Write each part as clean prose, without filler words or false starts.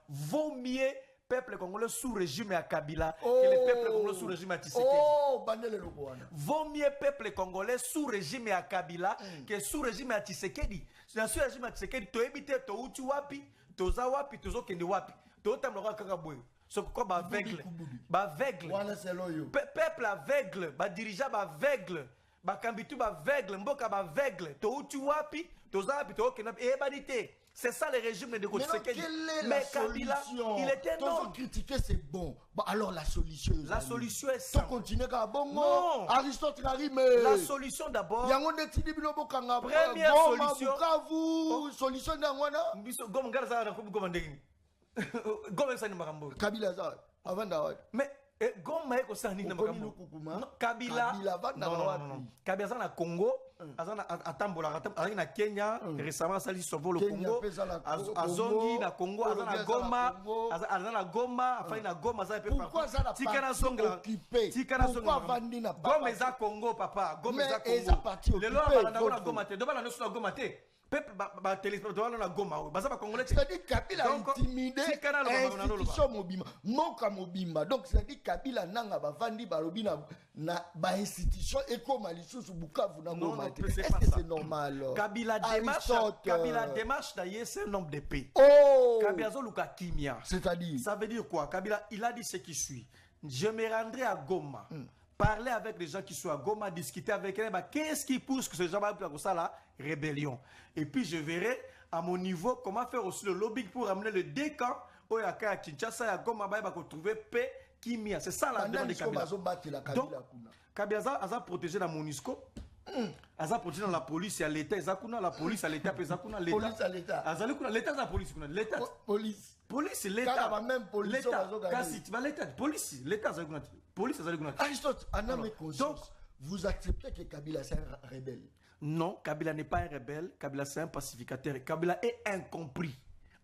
Vaut mieux peuple congolais sous régime à Kabila que le peuple congolais sous régime à Tshisekedi. Vaut mieux peuple congolais sous régime à Kabila que sous régime à Tshisekedi. Sous régime à Tshisekedi, tu habites to uti wapi, to za wapi, to zo kende wapi. To tam lo kaka boy. So quoi ba aveugle. Ba aveugle. Peuple aveugle, ba dirigeant ba aveugle. Ba kambitu ba aveugle, mboka ba aveugle. To uti wapi, to za wapi, to kende et banité. C'est ça le régime de Tshisekedi. Mais Kabila, il était non. Critiquer c'est bon. Bah alors la solution. La solution est ça. Continuer à bon. Non. Aristote la solution d'abord. Première solution. Vous solution d'angwana. Kabila ça. Avant d'avoir. Mais Goma eko sani na makambo. Kabila Kabila na Congo, atambola na Kenya, récemment sali sobo le Congo, azongi na Congo, azana Goma, azana Goma, afai na Goma za pe partout. Pourquoi ça la Tikana songa. Pourquoi vandi na Goma za Congo papa, Goma za Congo. Le loi na Goma te, doba na no Goma te. Peuple ba téléspectateur na Goma baza ba congolais c'est-à-dire Kabila intimidé institution mobimba moka mobimba donc c'est-à-dire Kabila nanga ba vandi ba lobina na ba institution ekoma lisusu Bukavu na Goma est-ce que c'est normal Kabila démarche d'ailleurs c'est un homme de paix Kabila zo luka kimia c'est-à-dire ça veut dire quoi Kabila il a dit ce qui suit je me rendrai à Goma parler avec les gens qui sont à Goma, discuter avec eux, qu'est-ce qui pousse que ces gens vont faire ça la rébellion. Et puis je verrai à mon niveau comment faire aussi le lobbying pour amener le décan au Yaka à Kinshasa à Goma pour trouver paix qui mia. C'est ça la demande de Kabila. Donc Kabila a protégé la MONUSCO. Aza protégé dans la police et à l'État, la police à l'État, l'État à l'État, l'État à la police, l'État. Police, l'État. Même police. L'État, police, l'État, police, Aristote, donc, vous acceptez que Kabila c'est un rebelle? Non, Kabila n'est pas un rebelle, Kabila c'est un pacificateur. Kabila est incompris.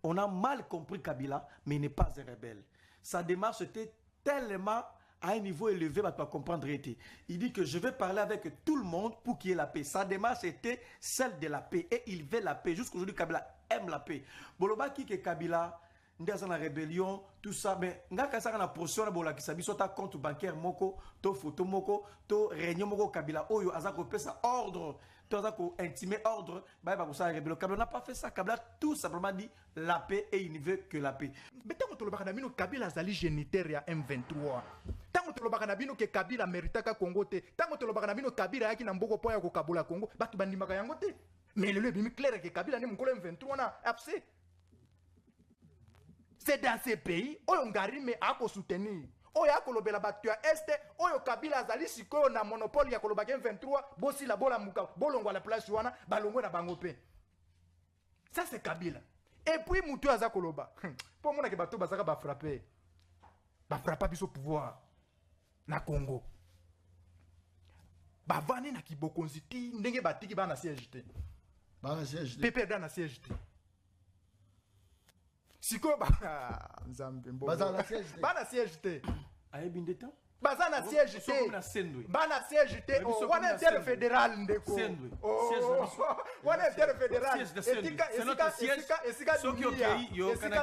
On a mal compris Kabila, mais il n'est pas un rebelle. Sa démarche était tellement à un niveau élevé, tu vas comprendre. Il dit que je vais parler avec tout le monde pour qu'il y ait la paix. Sa démarche était celle de la paix. Et il veut la paix. Jusqu'aujourd'hui, Kabila aime la paix. Boloba qui que Kabila, dans la rébellion, tout ça, mais nga kasa na portion na bola kisabi so ta compte bancaire moko, to photo moko, to réunion moko Kabila oyo azako pesa ordre, to azako intimer ordre, ba ba ça rébellion. Kabila n'a pas fait ça. Kabila tout simplement dit la paix et il ne veut que la paix. Mais tant que le bakana Kabila zali génitaire ya M23. Tant que le bakana bino que Kabila mérita ka Congo te. Tant que le bakana bino Kabila yaki na mboko po ya ko kabula Congo, batu bandimaka yango te. Mais le bimi clair que Kabila ni mukolo M23 na abse. C'est dans ces pays où on garime à soutenir. Oyo akolobela batu ya este, oyo Kabila azali sikoyo na monopole ya kolobaka M23, bosi la bola muka, bolongo la place wana, balongo na bango pe. Ça c'est Kabila. Et puis mutu aza koloba. Pour mona ke bato bazaka ba frapper. Ba frappa biso pouvoir na Congo. Ba vani na kibokonzi ti ndenge batiki bana siège te. Bana siège te. Pepe dana siège te. Siko Nzambe bana siège te ayebinde temps bazana siège te bana siège te wana inter fédéral ndeko wana inter fédéral esika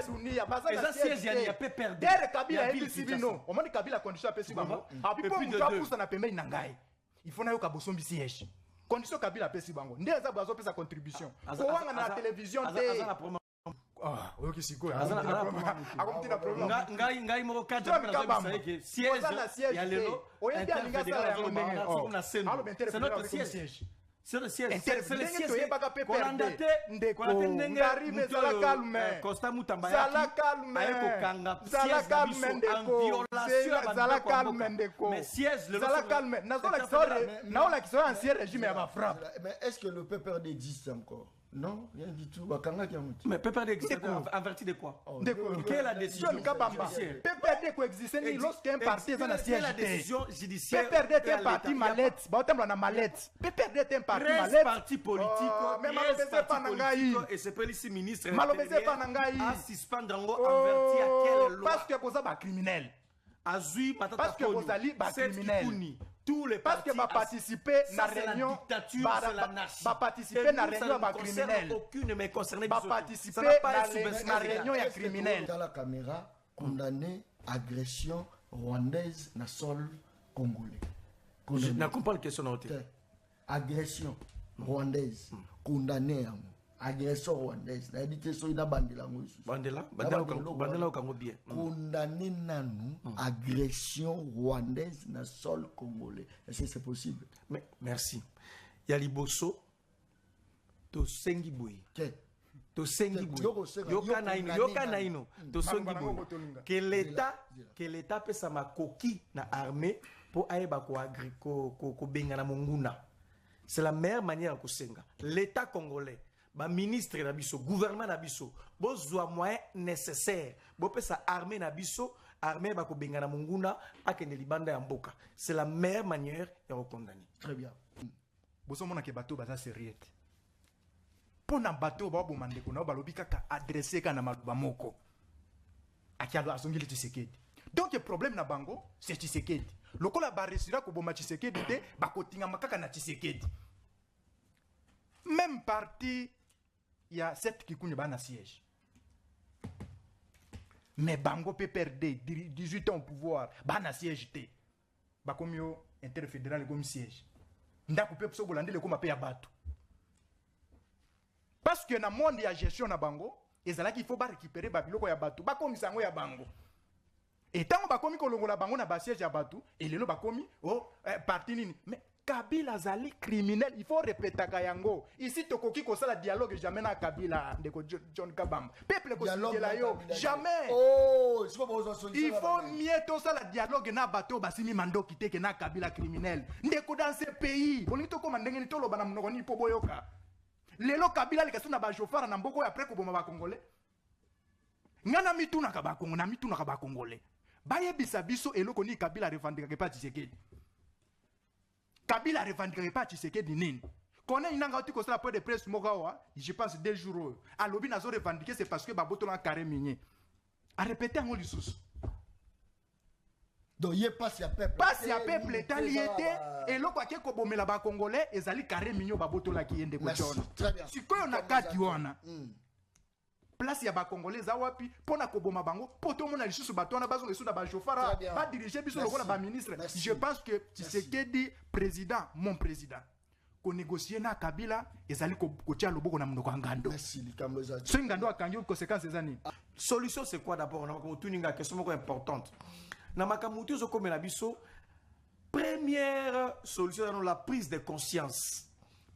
dunia bazana siège ya pe perdre der Kabila ebisi bino omoni Kabila condition apesi bango apipo mutapusa na pembeni na ngai il faut na yo kabosombi siège condition Kabila apesi bango nde za bazo pesa contribution ko wanga na télévision te ah, ok, c'est quoi? Ngai moko cadre na que siège ya lelo c'est notre siège. C'est le siège. C'est le siège. Mais est-ce que le PPRD existe encore? Non, rien du tout. Mais PPRD existe averti de quoi? Quelle est la décision judiciaire? PPRD existe lorsqu'un parti est dans la siège. PPRD est un parti mallette. PPRD est un parti mallette. 13 partis politiques et ce premier ministre a suspendu averti à quelle loi? Parce que vous êtes criminel. Azui parce que vous allez criminel. tous les parce que va participer à la réunion, va participer à la réunion à criminel. Aucune ne me concerne. Va participer à la réunion à criminel. Dans la caméra, condamné agression rwandaise na sol congolais. Je ne comprends pas la question. Agression rwandaise condamné. Agression rwandaise. Na dit que so ina bandela ngosu. Bandela au Congo bien. Condamné nanu agression rwandaise na sol congolais. Est-ce que c'est possible? Mais merci. Yaliboso to sengi boy. To sengi boy. Yoka naino. To sengi boy. Que l'État peut sa ma coquille na armée pour aeba ko benga na monguna. C'est la meilleure manière de senga. L'État congolais, ba ministre na biso, gouvernement na biso, bozwa moyen nécessaire. Bo pe sa armée na biso, armée ba ko benga na monguna akene libanda ya mboka. C'est la meilleure manière de condamner. Très bien. Boso mona ke bateau baza sérieux. Pona bateau ba bo mandeko na balobi kaka adresser kana maluba moko. Akialo azongili Tshisekedi. Donc le problème na bango c'est Tshisekedi. Lokola ba resira ko boma Tshisekedi te ba kotinga makaka na Tshisekedi. Même parti il y a 7 qui kunye ba na siège. Mais bango peut perdre 18 ans au pouvoir ba na siège te. Ba komio interfédéral comme siège. Ndako pe so bolandele ko mape ya bato. Parce que na monde ya gestion na bango, ezala qu'il faut ba récupérer ba biloko ya bato, ba komisa ngo ya bango. Et tant ba komi ko longola bango na ba siège ya bato, et lelo ba komi parti nini. Mais Kabila zali criminel, il faut répéter kayango. Ici tokoki ko sala dialogue jamais na Kabila ndeko John Kabamba. Peuple ko la yo jamais. Oh, il faut mieux to sala dialogue na bato basimi mando kite ke na Kabila criminel. Ndeko dans ce pays, bonito ko mandenge ni tolo bana mnoko ni poboyoka. Lelo Kabila le kasu na ba chauffeur na mboko après ko boma ba congolais. Ngana mituna ka ba Congo na mituna ka ba congolais. Baye bisa biso eloko ni Kabila revendique pas Tshisekedi. Kabila revendique pas Tshisekedi nini. Connaît inanga oti ko sala point de presse mokawa, je pense 2 jours. A lobi nazo revendiquer c'est parce que baboto na carré minier. A répéter en lisusu. Donc il passe à peuple. Passe à peuple taliété et loko ake ko bomela ba congolais ezali carré mignon baboto la ki yende ko chona. Très bien. Sikoyo na kati wana. Place ya ba congolais za wapi pona ko boma bango poto mona lisusu bato wana bazo lesu na ba chauffeur ba diriger biso loko na ba ministre. Je pense que Tshisekedi président mon président ko négocier na Kabila ezali ko tia loboko na mnoko ngando. Merci likambo za. So ngando akangi conséquences ezani. Solution c'est quoi d'abord on a ko tuninga question moko importante. Na makamutu zo komela biso première solution dans la prise de conscience.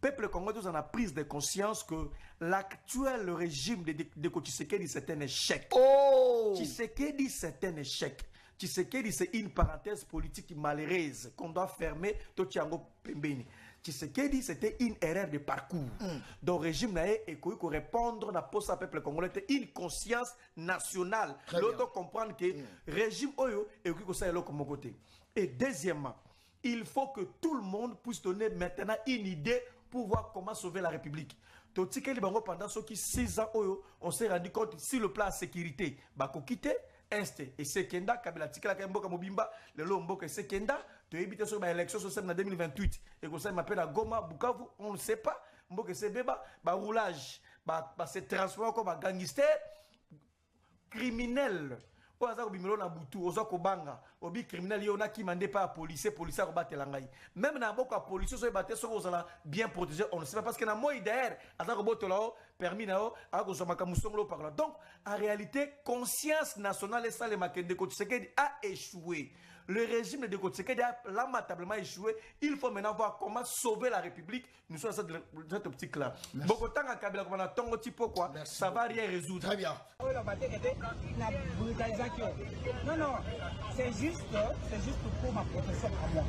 Peuple congolais en a prise de conscience que l'actuel régime de Tshisekedi c'est un échec. Oh! Tshisekedi c'est un échec. Tshisekedi c'est une parenthèse politique malheureuse qu'on doit fermer tout Tiango Pembeni. Tshisekedi c'était une erreur de parcours. Donc le régime n'a écouté pour répondre à poste à peuple congolais une conscience nationale. L'autre comprendre que régime oyo écouté que ça est là comme côté. Et deuxièmement, il faut que tout le monde puisse donner maintenant une idée pour voir comment sauver la République. Pendant ceux qui 6 ans, on s'est rendu compte sur le plan de sécurité, Bako quitter, Est et Sekenda, Kabila Tikala Kamboka Mobimba, le Lomboka et Sekenda, tu as évité sur l'élection sociale en 2028. Et comme ça, il m'appelle à Goma, Bukavu, on ne sait pas, Mboka Sebeba, roulage, se transformer comme un gangster criminel. Obi criminel yona qui mande pas policier a battre langai même na boko policier so battre so ozala bien protégé on ne sait pas parce que na moi derrière ata ko boto lao permis na o ako so makamusongolo par là. Donc en réalité conscience nationale et ça le Makende Tshisekedi a échoué. Le régime de Tshisekedi a lamentablement échoué. Il faut maintenant voir comment sauver la République. Nous sommes dans cette optique-là. Beaucoup de temps à Kabila, comme on a tant tipo quoi, ça va rien résoudre. Très bien. Non, non, c'est juste pour ma profession à moi.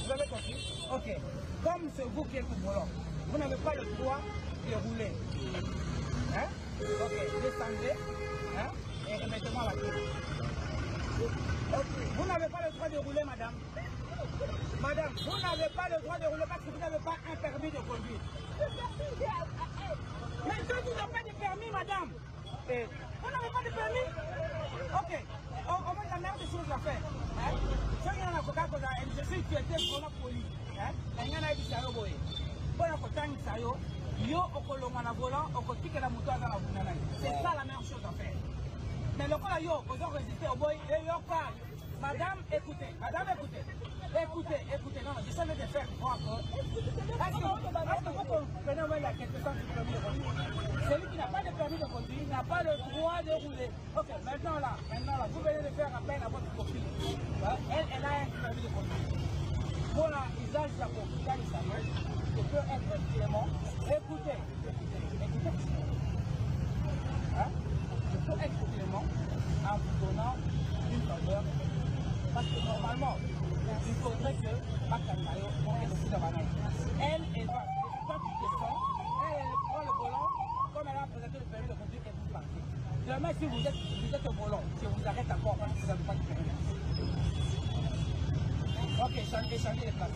Vous avez compris? Ok. Comme c'est vous qui êtes au volant, vous n'avez pas le droit de rouler. Hein? Ok, descendez. Hein? Et remettez-moi la clé. Vous n'avez pas le droit de rouler, madame. Madame, vous n'avez pas le droit de rouler parce que vous n'avez pas un permis de conduire. Mais quand vous n'avez pas de permis, madame, vous n'avez pas de permis? Ok, on va y avoir des choses à faire. Si il y a un avocat qu'on a si tu étais vraiment poli, il y en a qui sont boy. Pour la cotang sayo, yo okolonga na volant, okotika la moto à la vunana. C'est ça la meilleure chose à faire. Mais le cas yo, ils ont résisté au boy et yo pas. Madame, écoutez, écoutez, non, j'essaie de faire croire que. Est-ce que vous comprenez la question du permis de conduire? Celui qui n'a pas de permis de conduire n'a pas le droit de rouler. Ok, maintenant là, vous venez de faire appel à votre copine. Elle a un permis de conduire. Pour l'usage de la conduite, je peux être clément. Écoutez. Je peux être clément en vous donnant une faveur. Parce que normalement, il faudrait que Bakanayo ait la banane. Elle va, quand tu descends, elle prend le volant, comme elle a présenté le permis de conduire, et vous partez. Demain, si vous êtes au volant, je vous arrête encore parce que vous n'avez pas de permis. Ok, échangez les places.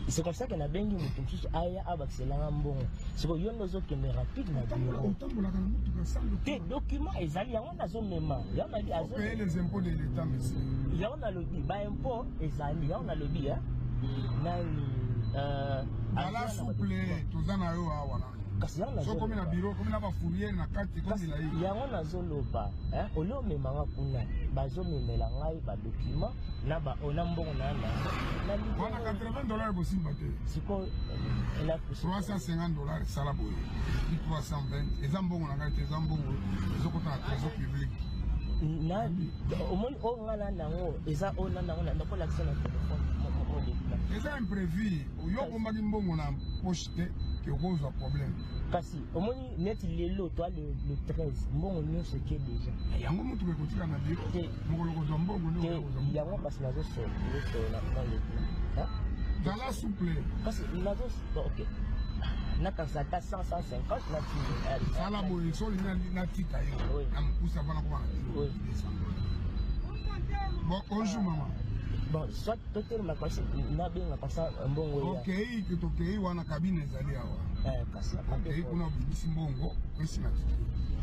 C'est comme ça qu'on a bien dit que aya abakselanga mbongo. C'est que yondo zo kende rapide na bureau. Tes documents ezali yango nazo mema. Yango ali azo payer les impôts de l'État monsieur. Yango na lobi ba impôt ezali yango na lobi nani dans la souple tozana yo awa na. So comme na bureau comme na ba fourrière na carte comme il a eu. Yango nazo loba ole omemanga kuna bazo memela ngai ba document na ba ona mbongo na na wana $80 bosimba te. Siko ela $350 sala boye. 320 eza mbongo na ngai te eza mbongo ezokota na trésor public. Na omoni o ngala nango eza ona nango na ko lakisa na téléphone mo eza imprévu yo bombaki mbongo na poche te que cause problème. Kasi omoni net lelo toi le 13 mbongo nyonso ke déjà yango mutu ke kotika na biro mokolo kozwa mbongo ndio yango kasi nazo so na le dans la souple kasi nazo ok na kasata 150 na ti sala boye so na tika yo na mpusa bana kwa bon bonjour maman. Bon, soit totel ma kasi na benga pasa mbongo ya. Okay, kitokei wana kabine ezali awa. Kasi okay, kuna bibisi mbongo kwesi na tiki.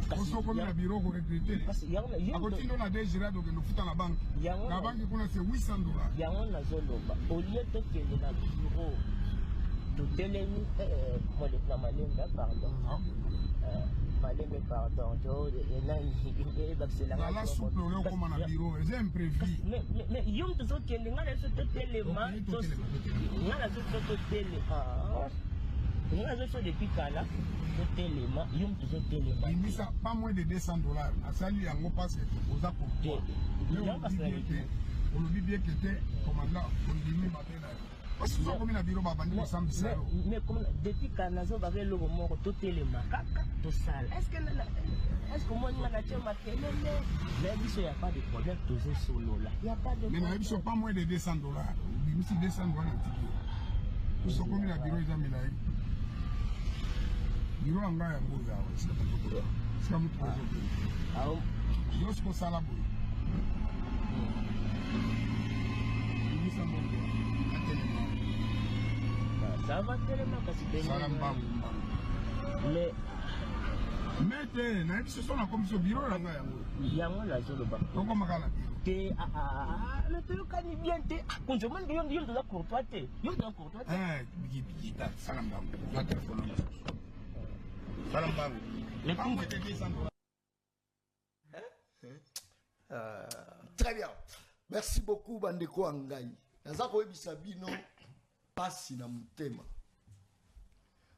Koso komi na bureau ko retraité. Kasi yango na akotindo na déjà donc no futa na banque. Na banque kuna c'est $800. Yango na zoloba. Au lieu de tele na bureau. Toteleni moi le malemba pardon. Malembe pardon. Dans la soupe on comme na bureau, c'est imprévu. Mais yom to so kende ngala so totelema. Ngala so totelema. Ngala so depuis kala totelema yom to so telema. Il ça pas moins de $200. Asali yango parce que oza pour. Yom parce que on le dit bien que était commandant on dit mais batela. Parce que comme na bureau babandi ko sambisa. Mais comme depuis kana zo ba le moko totelema kaka to sala. Est-ce que moi, je suis ma télé? Mais il n'y a pas de problème, tout est solo là. Il n'y a pas de problème. Mais il n'y a pas moins de $200. Il y a $200 à ticket. Nous sommes comme le bureau, ils ont mis là. Le bureau, on a un beau gars. C'est comme tout le monde. Il y a un salaire. Ça va tellement parce que ça va. Mais mais na biso sona comme ce bureau là yango la zolo ba toko makala te le to kani bien te kunjo man yo ndo la courtois te yo ndo courtois te bigi ta salam ba na téléphone salam ba le kunjo te $200. Très bien, merci beaucoup bandeko angai naza ko ebisa bino pasi na mutema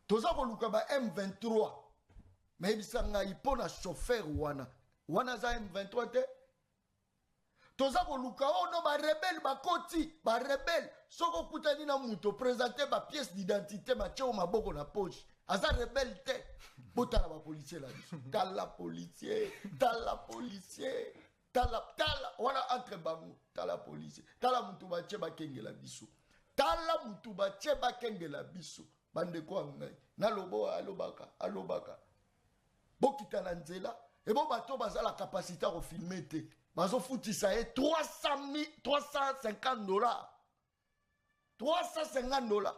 toza ko luka ba M23 mais bisanga ipona chauffeur wana za M23 te toza koluka ono ba rebelle bakoti ba rebelle soko kutani na muto présenter ba pièce d'identité matio maboko na poche aza rebelle te botala ba policier la biso tala policier tala wana entre bango tala policier tala mutu batie bakengela biso tala mutu batie bakengela biso bande ko ngai na lobo alobaka bokita na nzela et bon bato bazala capacité à filmer te bazo futisa e $350 $350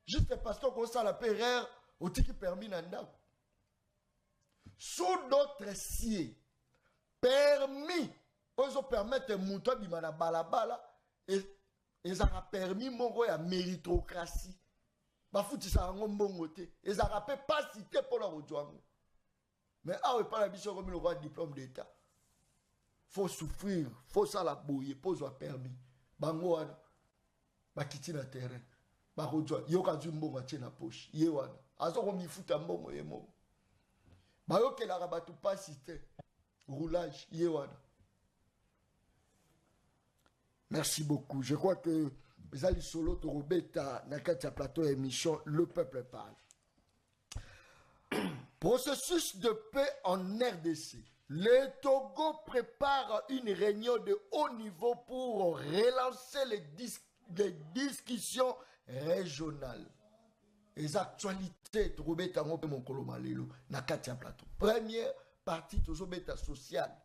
juste parce que ça la erreur au tiki permis na ndako sous d'autres cieux permis ozo permettre muto bima na balabala et ça a permis mongo ya méritocratie bafutisa ngo mbongo te et ça rappelle pas cité pour la rodwango mais ah oui pas la biso comme le roi diplôme d'état faut souffrir faut ça la bouiller pose un permis bango wana bakiti na terrain ba rodwa yoka mbongo tie na poche ye wana azo ko mifuta mbongo ye mo ba yokela ka batu pas cité roulage ye wana. Merci beaucoup. Je crois que Zali Solo Torobeta Nakatia Plateau émission Le Peuple Parle. Processus de paix en RDC. Le Togo prépare une réunion de haut niveau pour relancer les discussions régionales. Les actualités Torobeta Ngope Monkolo Malelo Nakatia Plateau. Première partie Torobeta sociale.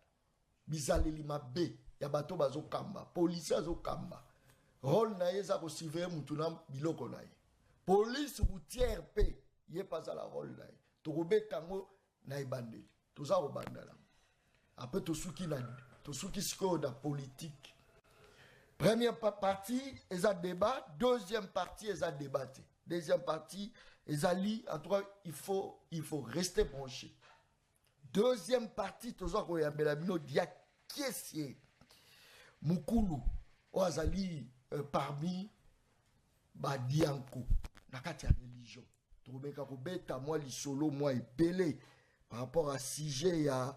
Bizali Lima B. Yabato bazo kamba, police azo kamba. Rôle na yeza ko surveiller mutuna biloko na ye. Police routière pe, yé pas à la rôle na ye. Torobe tango na ibandeli. Toza ko bandala. Après tosuki na tosuki siko da politique. Première partie, eza débat, deuxième partie eza débatté. Deuxième partie, eza li, en tout cas, il faut rester branché. Deuxième partie, toza ko yambela bino dia kiesier. Mukulu oazali parmi badianko nakati ya religion tobeka kobeta moi lisolo moi epelé par rapport à sujet ya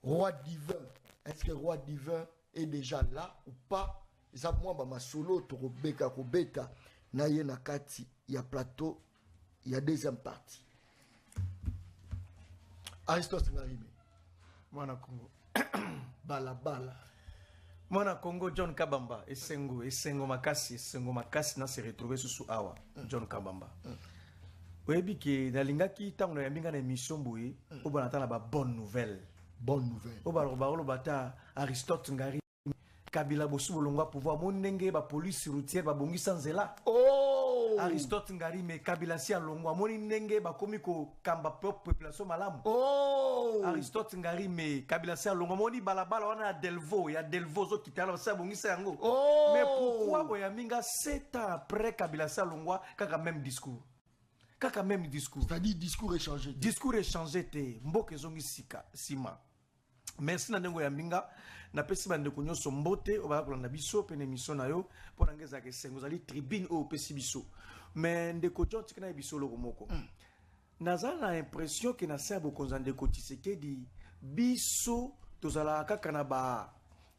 roi divin. Est-ce que roi divin est déjà là ou pas? Ça moi ba masolo tobeka kobeta na ye nakati ya plateau ya deuxième partie. Aristote Ngarime mwana Congo bala Mwana Congo John Kabamba esengo makasi na se retrouver sous awa John Kabamba. Oyebi ke nalingaki tango na yambinga na émission boye o banata na ba bonne nouvelle. O ba bata Aristote Ngari Kabila bosu bolongwa pouvoir monenge ba police routière ba bongisa nzela. Oh Aristote Ngari me Kabila si alongwa moni nenge ba komiko kamba population malamu. Oh Aristote Ngari me Kabila si alongwa moni balabala wana ya Delvo zo kitala sa bongisa yango. Oh Mais pourquoi boyaminga 7 ans après Kabila si alongwa kaka même discours. C'est-à-dire discours échangé. Discours échangé te mboke zongi sima. Merci na ndengo ya mbinga na pesi bande kunyo sombote obala kolanda biso pene mission na yo pona ngeza ke sengo zali tribune o pesi biso mais ndeko John tikana biso loko moko nazala impression que na sabo konzande ko Tshisekedi biso tozala kaka na ba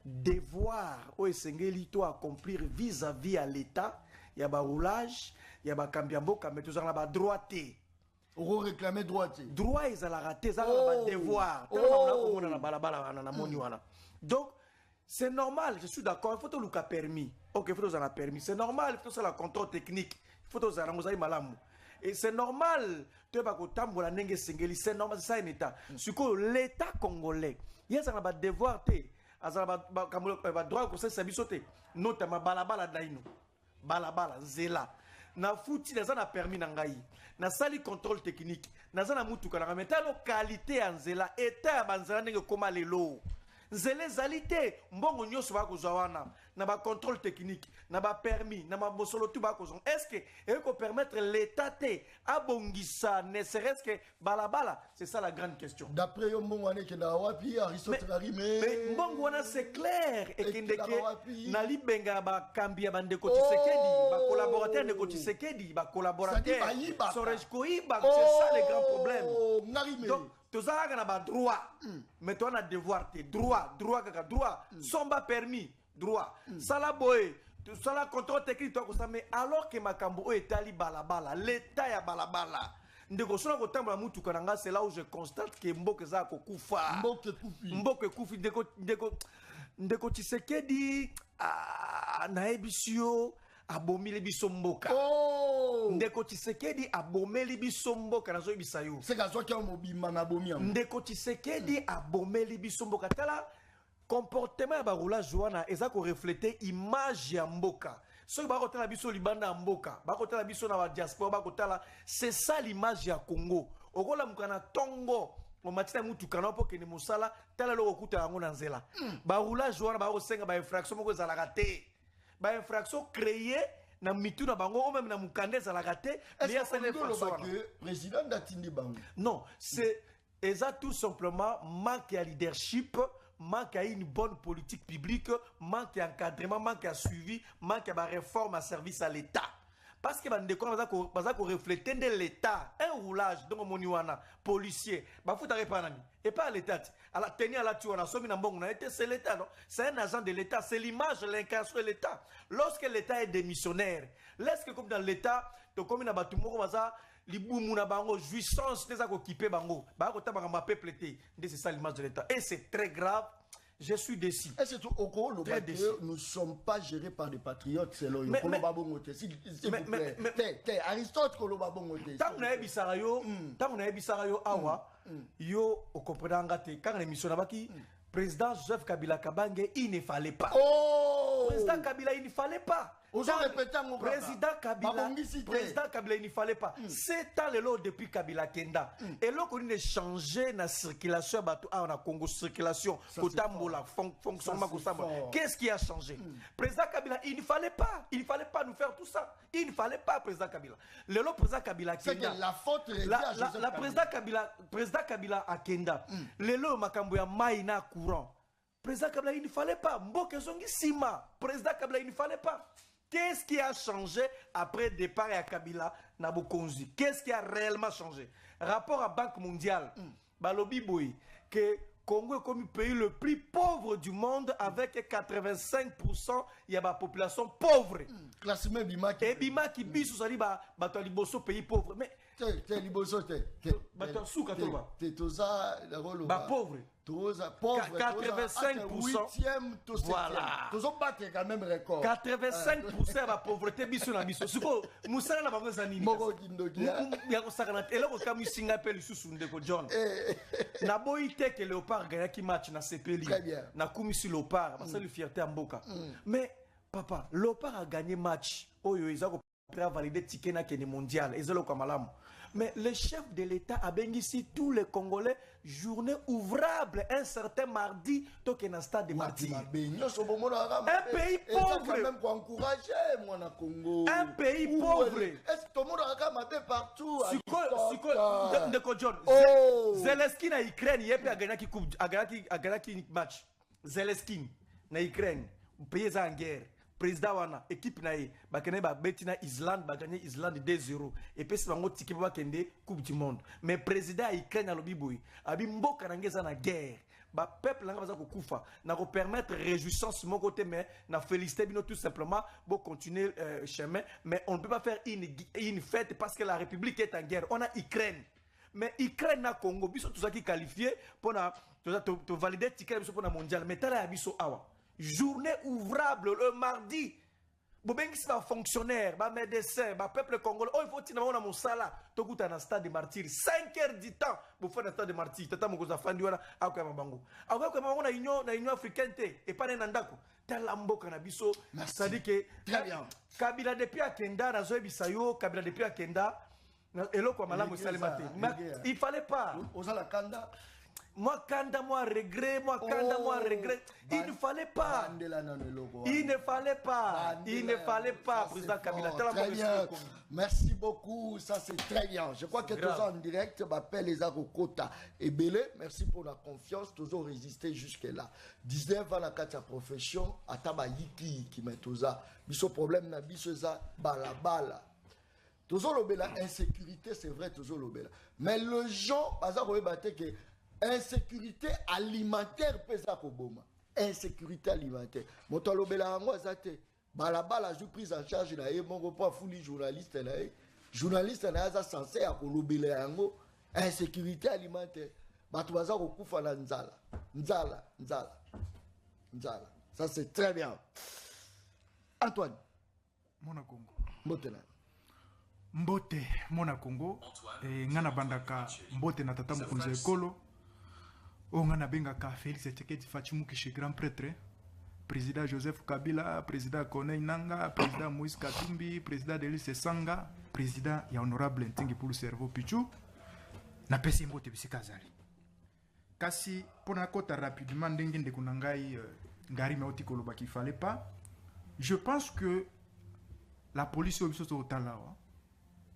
devoir o esengeli to accomplir vis-à-vis à l'état ya ba roulage ya ba kambiamboka mais tozala ba droité. On réclamer droit. Droit ils à la rater, ça va devoir. Donc c'est normal, je suis d'accord, il faut tout le permis. OK, il faut tout permis. C'est normal, il faut ça la contrôle technique. Il faut tout ça la malamu. Et c'est normal, tu vas tambola nenge sengeli, c'est normal, c'est ça un état. Ce que l'état congolais, il y a ça va devoir te, azala ba droit ko ça bisoté, notamment balabala daino. Balabala zela. Na fouti na na permis na ngai na sali contrôle technique na na mutuka na metano qualité en zela état banzela ndenge koma lelo nzele zalité mbongo nyoso ba kozwana na ba contrôle technique na ba permis na ba bosolo tout ba kozon est-ce que et ko permettre l'état te abongisa ne serait-ce que balabala c'est ça la grande question d'après yo mbongwane ke na wapi Aristote mais mbongwana c'est clair et que na libenga ba kambia bande ko Tshisekedi ba collaborateur de ko Tshisekedi ba collaborateur Sorej Koiba c'est ça le grand problème donc tout ça na ba droit mais toi na devoir te droit sont pas permis droit sala boy tout ça la contrôle technique toi ça mais alors que makambo etali balabala l'état ya balabala ndeko sona ko tambola mutu kananga c'est là où je constate que mboke za ko kufa mboke kufi ndeko Tshisekedi na ebisio abomili biso mboka ndeko Tshisekedi abomeli biso mboka nazo ebisa yo c'est kazo ki mobimba na bomi ndeko Tshisekedi abomeli biso mboka tala comportement ya baroulage wana eza ko refléter image ya mboka soki bakotala biso libanda ya mboka bakotala biso na ba diaspora bakotala c'est ça l'image ya Congo okola mukana tongo omatina mutuka na po kene mosala tala loko kuta yango na nzela baroulage wana bakosenga ba infraction moko ezalaka te ba infraction créée na mitu na bango ou même na mukande ezalaka te mais ya sene président datindi bango non c'est tout simplement manque à leadership manque à une bonne politique publique manque à encadrement manque à suivi manque à réforme à service à l'État parce que baza ko refléter de l'État un roulage donc moniwana policier ba futa repanani et pas l'État à la tenir à la tuana somi na mbongo na été c'est l'État non c'est un agent de l'État c'est l'image l'incarnation de l'État lorsque l'État est démissionnaire laisse que comme dans l'État to comme na batu moko baza libumu na bango jouissance des occupé bango ba ko tabaka ma peuple té c'est ça l'image de l'État et c'est très grave. Je suis déçu. Et c'est tout au cours, nous ne sommes pas gérés par des patriotes, c'est le s'il vous plaît. Aristote Kolobabongote. Tant qu'on a bisarayo, awa, yo au comprenant quand l'émission n'a pas qui président Joseph Kabila Kabange, il ne fallait pas. Président Kabila, il ne fallait pas. Président Kabila, il ne fallait pas. C'est à l'élo depuis Kabila Kenda. Et là, on a changé la circulation, on a Congo circulation, fonctionnement. Qu'est-ce qui a changé? Président Kabila, il ne fallait pas. Il ne fallait pas nous faire tout ça. Il ne fallait pas, président Kabila. Le président Kabila Kenda. C'est la faute la président Kabila à Kenda. Le lot Makamboya Maïna courant. Président Kabila, il ne fallait pas. Mboke Zongi Sima. Président Kabila, il ne fallait pas. Qu'est-ce qui a changé après le départ à Kabila Nabukonzi? Qu'est-ce qui a réellement changé? Rapport à Banque mondiale, Balobi Boy, que Congo est comme le pays le plus pauvre du monde avec 85% il y a la population pauvre. Classement Bimaki. Et Bimaki biso sali ba liboso pays pauvre. Mais t'es liboso t'es. Bato souka toba. T'es toza le rôle. Ba pauvre. Toza pauvre. 85%. Voilà. Tozo battre quand même record. 85% de la pauvreté biso na biso. Suko musala na bango zanini. Moko kindoki. Ya ko sakana elo ko kamu singa peli susu ndeko John. Na boite que Léopard gagna qui match na CPLI. Na kumisi Léopard parce que le fierté mboka. Mais papa, Léopard a gagné match. Oyo izako valider ticket na kene mondial ezelo kwa malamu. Mais le chef de l'État a béni ici tous les Congolais journée ouvrable un certain mardi toke na stade de martyrs. Un pays pauvre. Un pays pauvre. Est-ce que tout le monde a maté partout? Zelensky na Ukraine yepe a gagné match. Zelensky na Ukraine pays en guerre. Président wana équipe na ye bakene ba betina Islande ba gagner Islande 2-0 et puis bango ticket ba kende coupe du monde mais président Ukraine na lobi boy abi mboka na ngeza na guerre ba peuple nga baza ko kufa na ko permettre réjouissance mon côté mais na féliciter bino tout simplement pour continuer chemin mais on ne peut pas faire une fête parce que la République est en guerre. On a Ukraine mais Ukraine na Congo biso tout ça qui qualifié pour na to valider ticket biso pour na mondial mais tala ya biso awa journée ouvrable le mardi. Bobengisi ba fonctionnaire, ba médecin, ba peuple congolais. Oh, il faut que tu aies mon salaire. Tu as un stade de martyrs. 5 heures du temps pour faire un stade de martyrs. Tu as un stade de martyrs. Tu as union africaine et pas n'andako. Tu as l'ambo canabiso. Ça dit que Kabila depuis à Kenda, Nazo Bisayo, Kabila depuis à Kenda, et là, il fallait pas. Moi, Kanda, moi, regret, moi, Kanda, moi, regret. Il ne fallait pas. Il ne fallait pas. Il ne fallait pas, président Kabila. Très bien. Merci beaucoup. Ça, c'est très bien. Je crois que tous en direct, m'appelle les Arokota et Belé. Merci pour la confiance. Toujours résister jusque-là. 19 ans, la profession. Ataba Yiki qui met tout ça. Biso problème, na biso ça, bala. Toujours l'obéla. Insécurité, c'est vrai, toujours l'obéla. Mais le gens, par exemple, que insécurité alimentaire pesa koboma. Insécurité alimentaire. Moto lobela ngo azate. Balabala jou prise en charge na ye mongo pa fuli journaliste na ye. Journaliste na za censé ya kolobela ngo insécurité alimentaire. Batu baza kokufa na nzala. Nzala. Ça c'est très bien. Antoine Mona Congo. Mbote Mona Congo. Ngana bandaka mbote na tata mukunza ekolo. Ngana bengaka Félix Tshisekedi Fachimu Kishi grand prêtre. Président Joseph Kabila, président Corneille Nanga, président Moïse Katumbi, président Delis Sanga, président ya honorable Ntingi pour le cerveau Pichu. Na pesi mbote bisikazali. Kasi pona kota rapidement ndenge ndeko nangai ngari meoti koloba qu'il fallait pas. Je pense que la police obiso to talawa.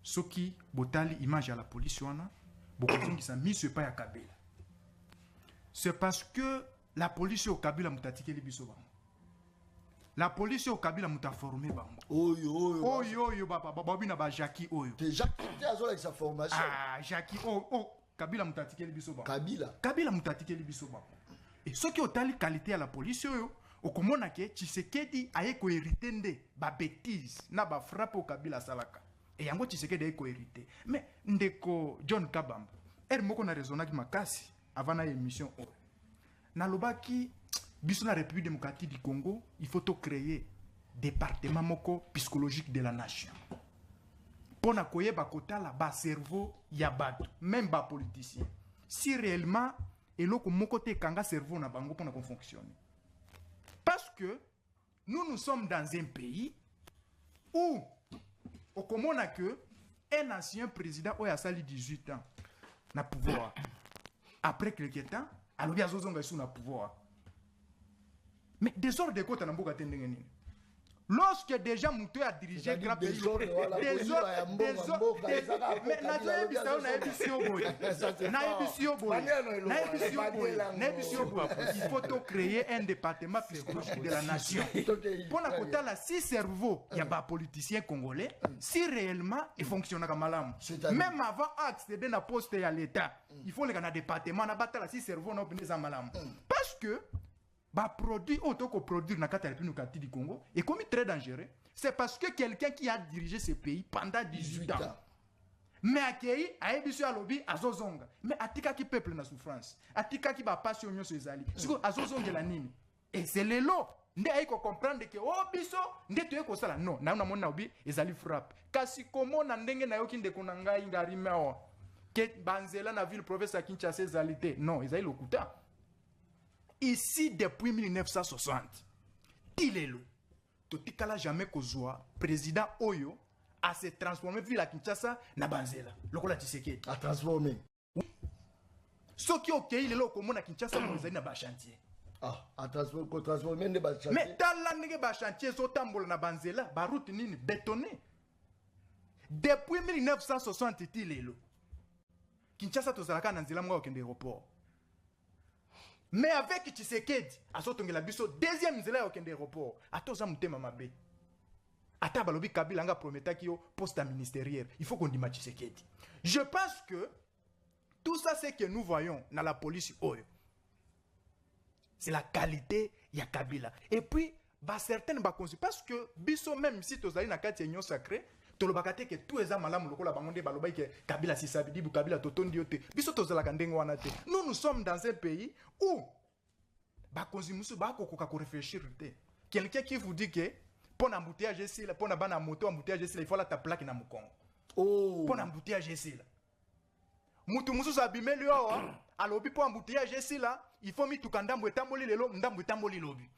Soki botali image à la police wana, beaucoup qui sa mise pas ya Kabila. C'est parce que la police au Kabila mutatike libiso bango. La police au Kabila muta formé bango. Oyo babi na ba Jackie oyo. T'es Jackie azo avec sa formation. Ah Jackie Kabila mutatike libiso bango. Kabila mutatike libiso bango. Et ce qui otali qualité à la police oyo, okomona ke Tshisekedi aye ko hériter nde ba bêtise na ba frappe au Kabila salaka. Et yango Tshisekedi aye ko hériter. Mais ndeko John Kabamba, moko na raisonnaki makasi avant la émission. Na lobaki biso na République démocratique du Congo, il faut créer département moko psychologique de la nation. Pona koyeba kotala ba cerveau ya bato, même ba politicien. Si réellement eloko moko te kanga cerveau na bango pona kon fonctionner. Parce que nous sommes dans un pays où au komona que un ancien président oya sali 18 ans na pouvoir. Après quelques temps, alors bien zozonga sous na pouvoir. Mais désordre de côté na mboka tendenge nini. Lorsque déjà Moutou a dirigé grand pays, désordre, mais nazoye bisao na ebisio boy, il faut créer un département psychologique de la nation. Pour la côté là, si cerveau, il y a pas politicien congolais, si réellement il fonctionne comme malam. Même avant accéder à poste à l'État, il faut les département na batala si cerveau na obéir à malam. Parce que bah produit auto que produire na kata République du Congo est comme très dangereux. C'est parce que quelqu'un qui a dirigé ce pays pendant 18 ans. Mais accueilli a ébisu à lobby à Zozonga. Mais atika qui peuple na souffrance. Atika qui va passer au nyo sezali. Siko à Zozonga la nini. Et c'est le lot. Nde aiko comprendre que oh biso nde tuye ko sala non. Na mona obi ezali frappe. Kasi komo na ndenge na yoki ndeko na ngai ngari mewa. Que banzela na ville province à Kinshasa ezalité. Non, ezali lokuta. Ici, depuis 1960, Tilelo, Totikala jamais kozwa, président Oyo, a se transformé ville à Kinshasa, na Banzela. Lokola Tshisekedi. A transformé. Oui. Ce qui est ok, il est là, comme on a Kinshasa, on a un chantier. Ah, a transformé ne ba chantier. Mais dans l'année ba chantier, so tambola na Banzela, ba route nini bétonné. Depuis 1960, Tilelo, Kinshasa tozalaka na nzela mwa okende aéroport. Mais avec Tshisekedi, à la biso deuxième zela au kende aéroport, à toza mutema mabe. Ata balobi Kabila nga prometa ki yo poste ministériel. Il faut qu'on dise Tshisekedi. Je pense que tout ça c'est que nous voyons dans la police oyo. C'est la qualité ya Kabila. Et puis ba certaines ba conçu parce que biso même si tozali na kati union sacrée, tolobakate que tout eza malamu lokola bangonde balobai que Kabila si sabidi bu Kabila totondi yote. Biso tozala kandengo wana te. Nous sommes dans un pays où ba konzimusu ba kokoka ko réfléchir te. Quelqu'un qui vous dit que pour embouteillage ici là, pour na bana moto embouteillage ici là, il faut la ta plaque na mukongo. Oh. Pour embouteillage ici là. Mutu musu sabime lyo alobi pour embouteillage ici là, il faut mi tukandambo etamboli lelo ndambo etamboli lobi.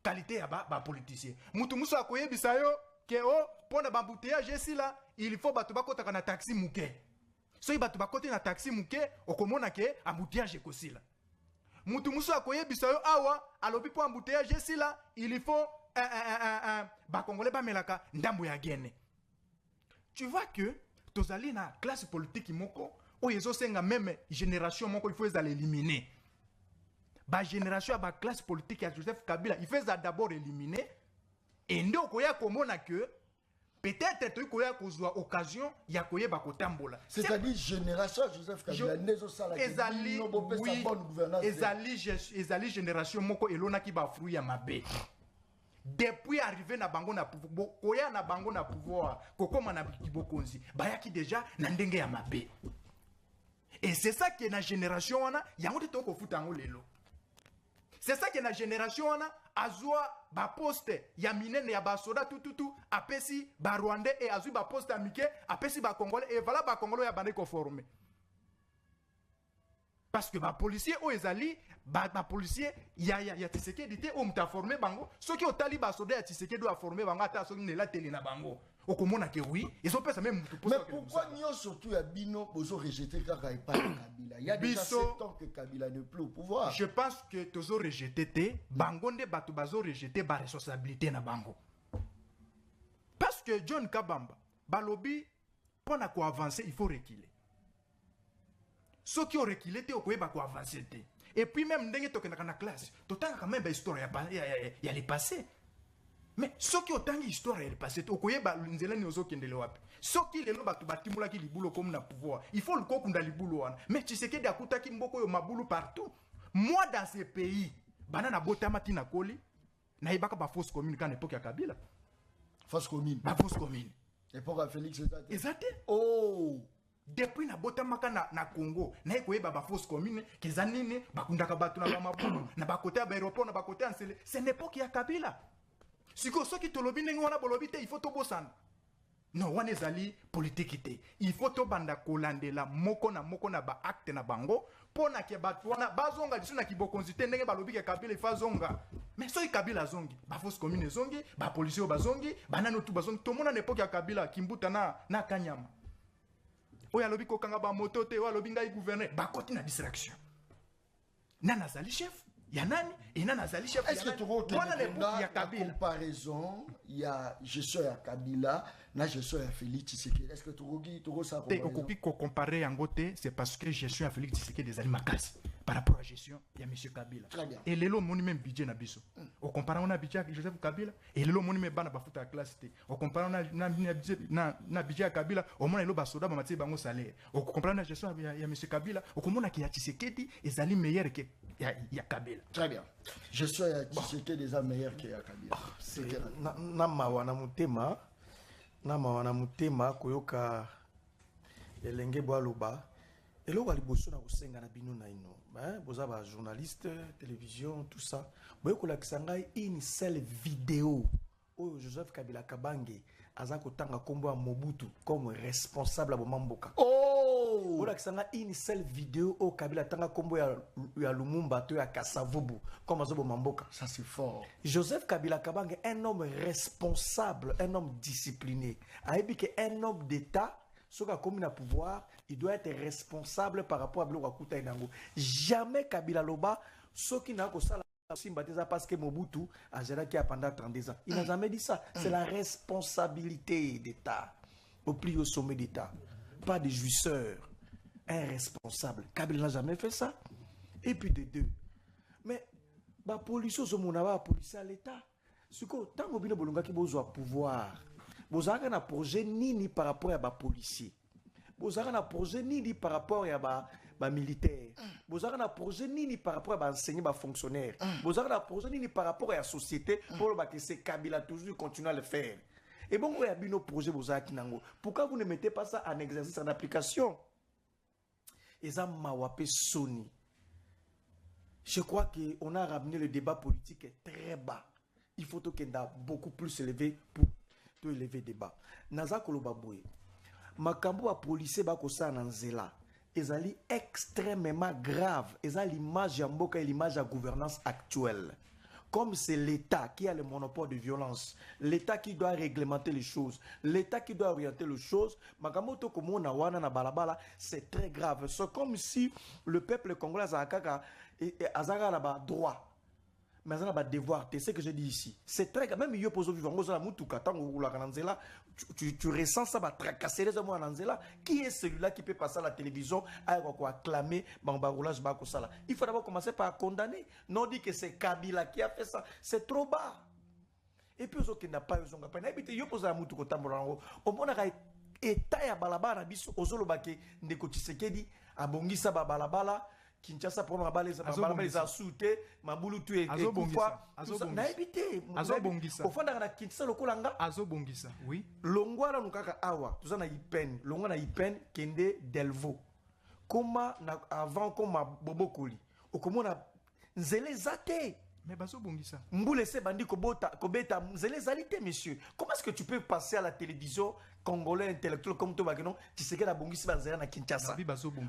Qualité ya ba politicien. Mutu musu akoyebisa yo que oh pour na embouteillage ici là, il faut bato bakota kana taxi muke. soki bato bakoti na taxi muke okomona ke embouteillage ekosila mutu musu akoyebisa yo awa alobi mpo embouteillage esila il faut bakongole bamelaka ndambo ya gene. Tu vois que tozali na classe politique moko oyo ezosenga même génération moko il faut ezala éliminer. Ba génération ba classe politique ya Joseph Kabila il faut d'abord éliminer et nde okoya komona que peut-être tu koya kozwa occasion ya koyeba kotambola. C'est-à-dire génération Joseph Kabila nezo sala ezali bonne gouvernance. Ezali génération moko elona ki ba fruit ya mabe. Depuis arrivé na bango na pouvoir, koya na bango na pouvoir, kokoma na kibokonzi, bayaki déjà na ndenge ya mabe. Et c'est ça qui est na génération wana, yango te toko futango lelo. C'est ça qui est na génération wana, azwa ba poste ya minene ya ba soda tout apesi ba rwandais et azwi ba poste amike, apesi ba congolais et voilà ba congolais ya bande conformé. Parce que ba policier o ezali ba policier ya Tshisekedi te o muta formé bango soki otali ba soda ya Tshisekedi a formé bango ata soki ne la télé na bango okomona ke oui ils ont fait même mais pourquoi nyo surtout ya bino bozo rejeter kaka ipa Kabila il y a déjà 7 ans que Kabila n'est plus au pouvoir. Je pense que tozo rejeter te bango nde bato bazo rejeter ba responsabilité na bango parce que John Kabamba balobi pona ko avancer il faut reculer. Ceux qui ont reculé, ils ont avancé. Et puis même, dans la classe, tu as quand même une histoire, il y a les passés. Mais ceux qui ont une histoire, il y a les passés. Tu as ceux qui les ont comme na pouvoir. Il faut le coup dans les boulots. Mais tu sais que d'akuta qui mboko yo maboulou partout. Moi dans ces pays, banana botamati na koli, na ibaka ba fausse commune quand époque ya Kabila. Fausse commune. Ba fausse commune. Époque à Félix Exact. Oh. Depuis na botamaka na Congo na ekoyeba ba fausse commune kezanini bakundaka batu na bamabulu na bakote ba aéroport na bakote ansele c'est une époque ya Kabila siko soki tolobi ndenge wana bolobi te il faut to bosana non wana ezali politique te il faut to banda kolandela moko na ba acte na bango pona ke batu wana bazonga lisu na kibokonzi te ndenge balobi ke Kabila ifa zonga mais soki Kabila zongi ba fausse commune zongi ba policier bazongi banano tu bazongi to mona na époque ya Kabila kimbuta na Kanyama oya lobi ko kanga ba moto te oya lobi ngai gouverner ba koti na distraction nana zali chef ya nani et nana zali chef est-ce que tu vois la comparaison il y a gestion ya Kabila na gestion ya Félix Tshisekedi est-ce que tu vois ça te okoki ko comparer yango te c'est parce que gestion ya Félix Tshisekedi des makasi par rapport à gestion ya monsieur Kabila et lelo moni même budget na biso o compare on a budget ya Joseph Kabila et lelo moni même bana bafuta classe te o compare na budget ya Kabila au moins lelo basoda ba mati bango salaire o compare na gestion ya monsieur Kabila o komona ki ya Tshisekedi ezali meilleur que ya Kabila. Très bien. Gestion ya Tshisekedi des meilleur que ya Kabila. C'est na mawana mutema koyoka elenge bwaloba eloko liboso na kosenga na bino na ino boza ba journaliste télévision tout ça boye kolakisa ngai une seule vidéo oyo Joseph Kabila Kabange aza kotanga kombo ya Mobutu comme responsable ya Mamboka. Oh kolakisa ngai une seule vidéo oyo Kabila tanga kombo ya Lumumba to ya Kasavubu comme azo Mamboka. Ça c'est fort. Joseph Kabila Kabange un homme responsable, un homme discipliné. Ayebi que un homme d'État ce qui a commis le pouvoir, il doit être responsable par rapport à Blokakuta et Nango. Jamais Kabila Loba, ce qui n'a que ça, parce que Mobutu a géré pendant 32 ans. Il n'a jamais dit ça. C'est la responsabilité d'État, au plus haut sommet d'État. Pas de jouisseur, un responsable. Kabila n'a jamais fait ça. Et puis de deux. Mais, la police, la police à l'État. Ce que, tant que vous avez pouvoir, vous avez un projet ni par rapport à des policiers. Vous avez un projet ni par rapport à des militaires. Vous avez un projet ni par rapport à des enseignants, des fonctionnaires. Vous avez un projet ni par rapport à la société pour que ces Kabila toujours continue à le faire. Et bon, vous avez un projet, pourquoi vous ne mettez pas ça en exercice, en application? Et ça m'a wapé Sony. Je crois qu'on a ramené le débat politique très bas. Il faut qu'il y ait beaucoup plus élevé pour élever le débat. Naza Kolobaboué, makambo a policier bakosa nanzela, ezali extrêmement grave. Ezali l'image ya mboka et l'image de la gouvernance actuelle. comme c'est l'État qui a le monopole de violence, l'État qui doit réglementer les choses, l'État qui doit orienter les choses, c'est très grave. C'est comme si le peuple congolais a droit. Mais on a un devoir, c'est ce que je dis ici. C'est très grave. Même si tu ressens ça, tracasser les hommes en Anzela. Qui est celui-là qui peut passer à la télévision à acclamer Bambaroulage Bakosala? Il faut d'abord commencer par condamner. Non, dit que c'est Kabila qui a fait ça. C'est trop bas. Et puis, il n'a pas eu son gars. Il y a posé à Moutou Tamborango. Au moins, État ya balabala biso ozolobake ndeko Tshisekedi abongisa ba balabala Kinshasa pour mabale za balabala za soute mabulu tu ekufa na ebité azobongisa ofanda na Kinshasa lokolanga azobongisa oui longwala nukaka awa tuzana ipen longwa na ipen kende Delvaux koma na avant koma bobokoli okomona nzele zate. Mais bazobongisa Mboule se bandi kobeta nzele zalité, monsieur. Comment est-ce que tu peux passer à la télévision congolais intellectuel comme toi bagnon tu sais que la bongisi banzela na Kinshasa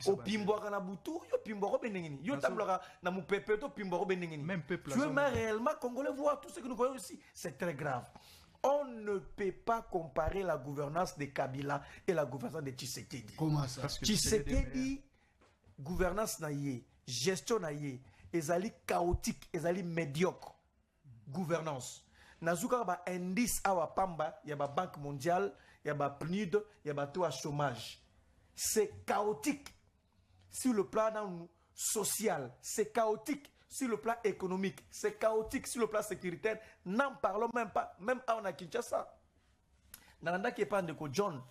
au pimboaka na butu yo pimboako benengini yo tablora na mupepe to pimboako benengini même peuple tu veux réellement congolais voir tout ce que nous voyons ici, c'est très grave. On ne peut pas comparer la gouvernance de Kabila et la gouvernance de Tshisekedi. Comment ça? Tshisekedi gouvernance na ye, gestion na ye ezali chaotique, ezali médiocre gouvernance. Nazuka ba indice awa pamba ya ba Banque mondiale, ya ba PNUD, ya ba taux à chômage. C'est chaotique sur le plan social, c'est chaotique sur le plan économique, c'est chaotique sur le plan sécuritaire. N'en parlons même pas, même à Kinshasa. Nanda qui est pas de John.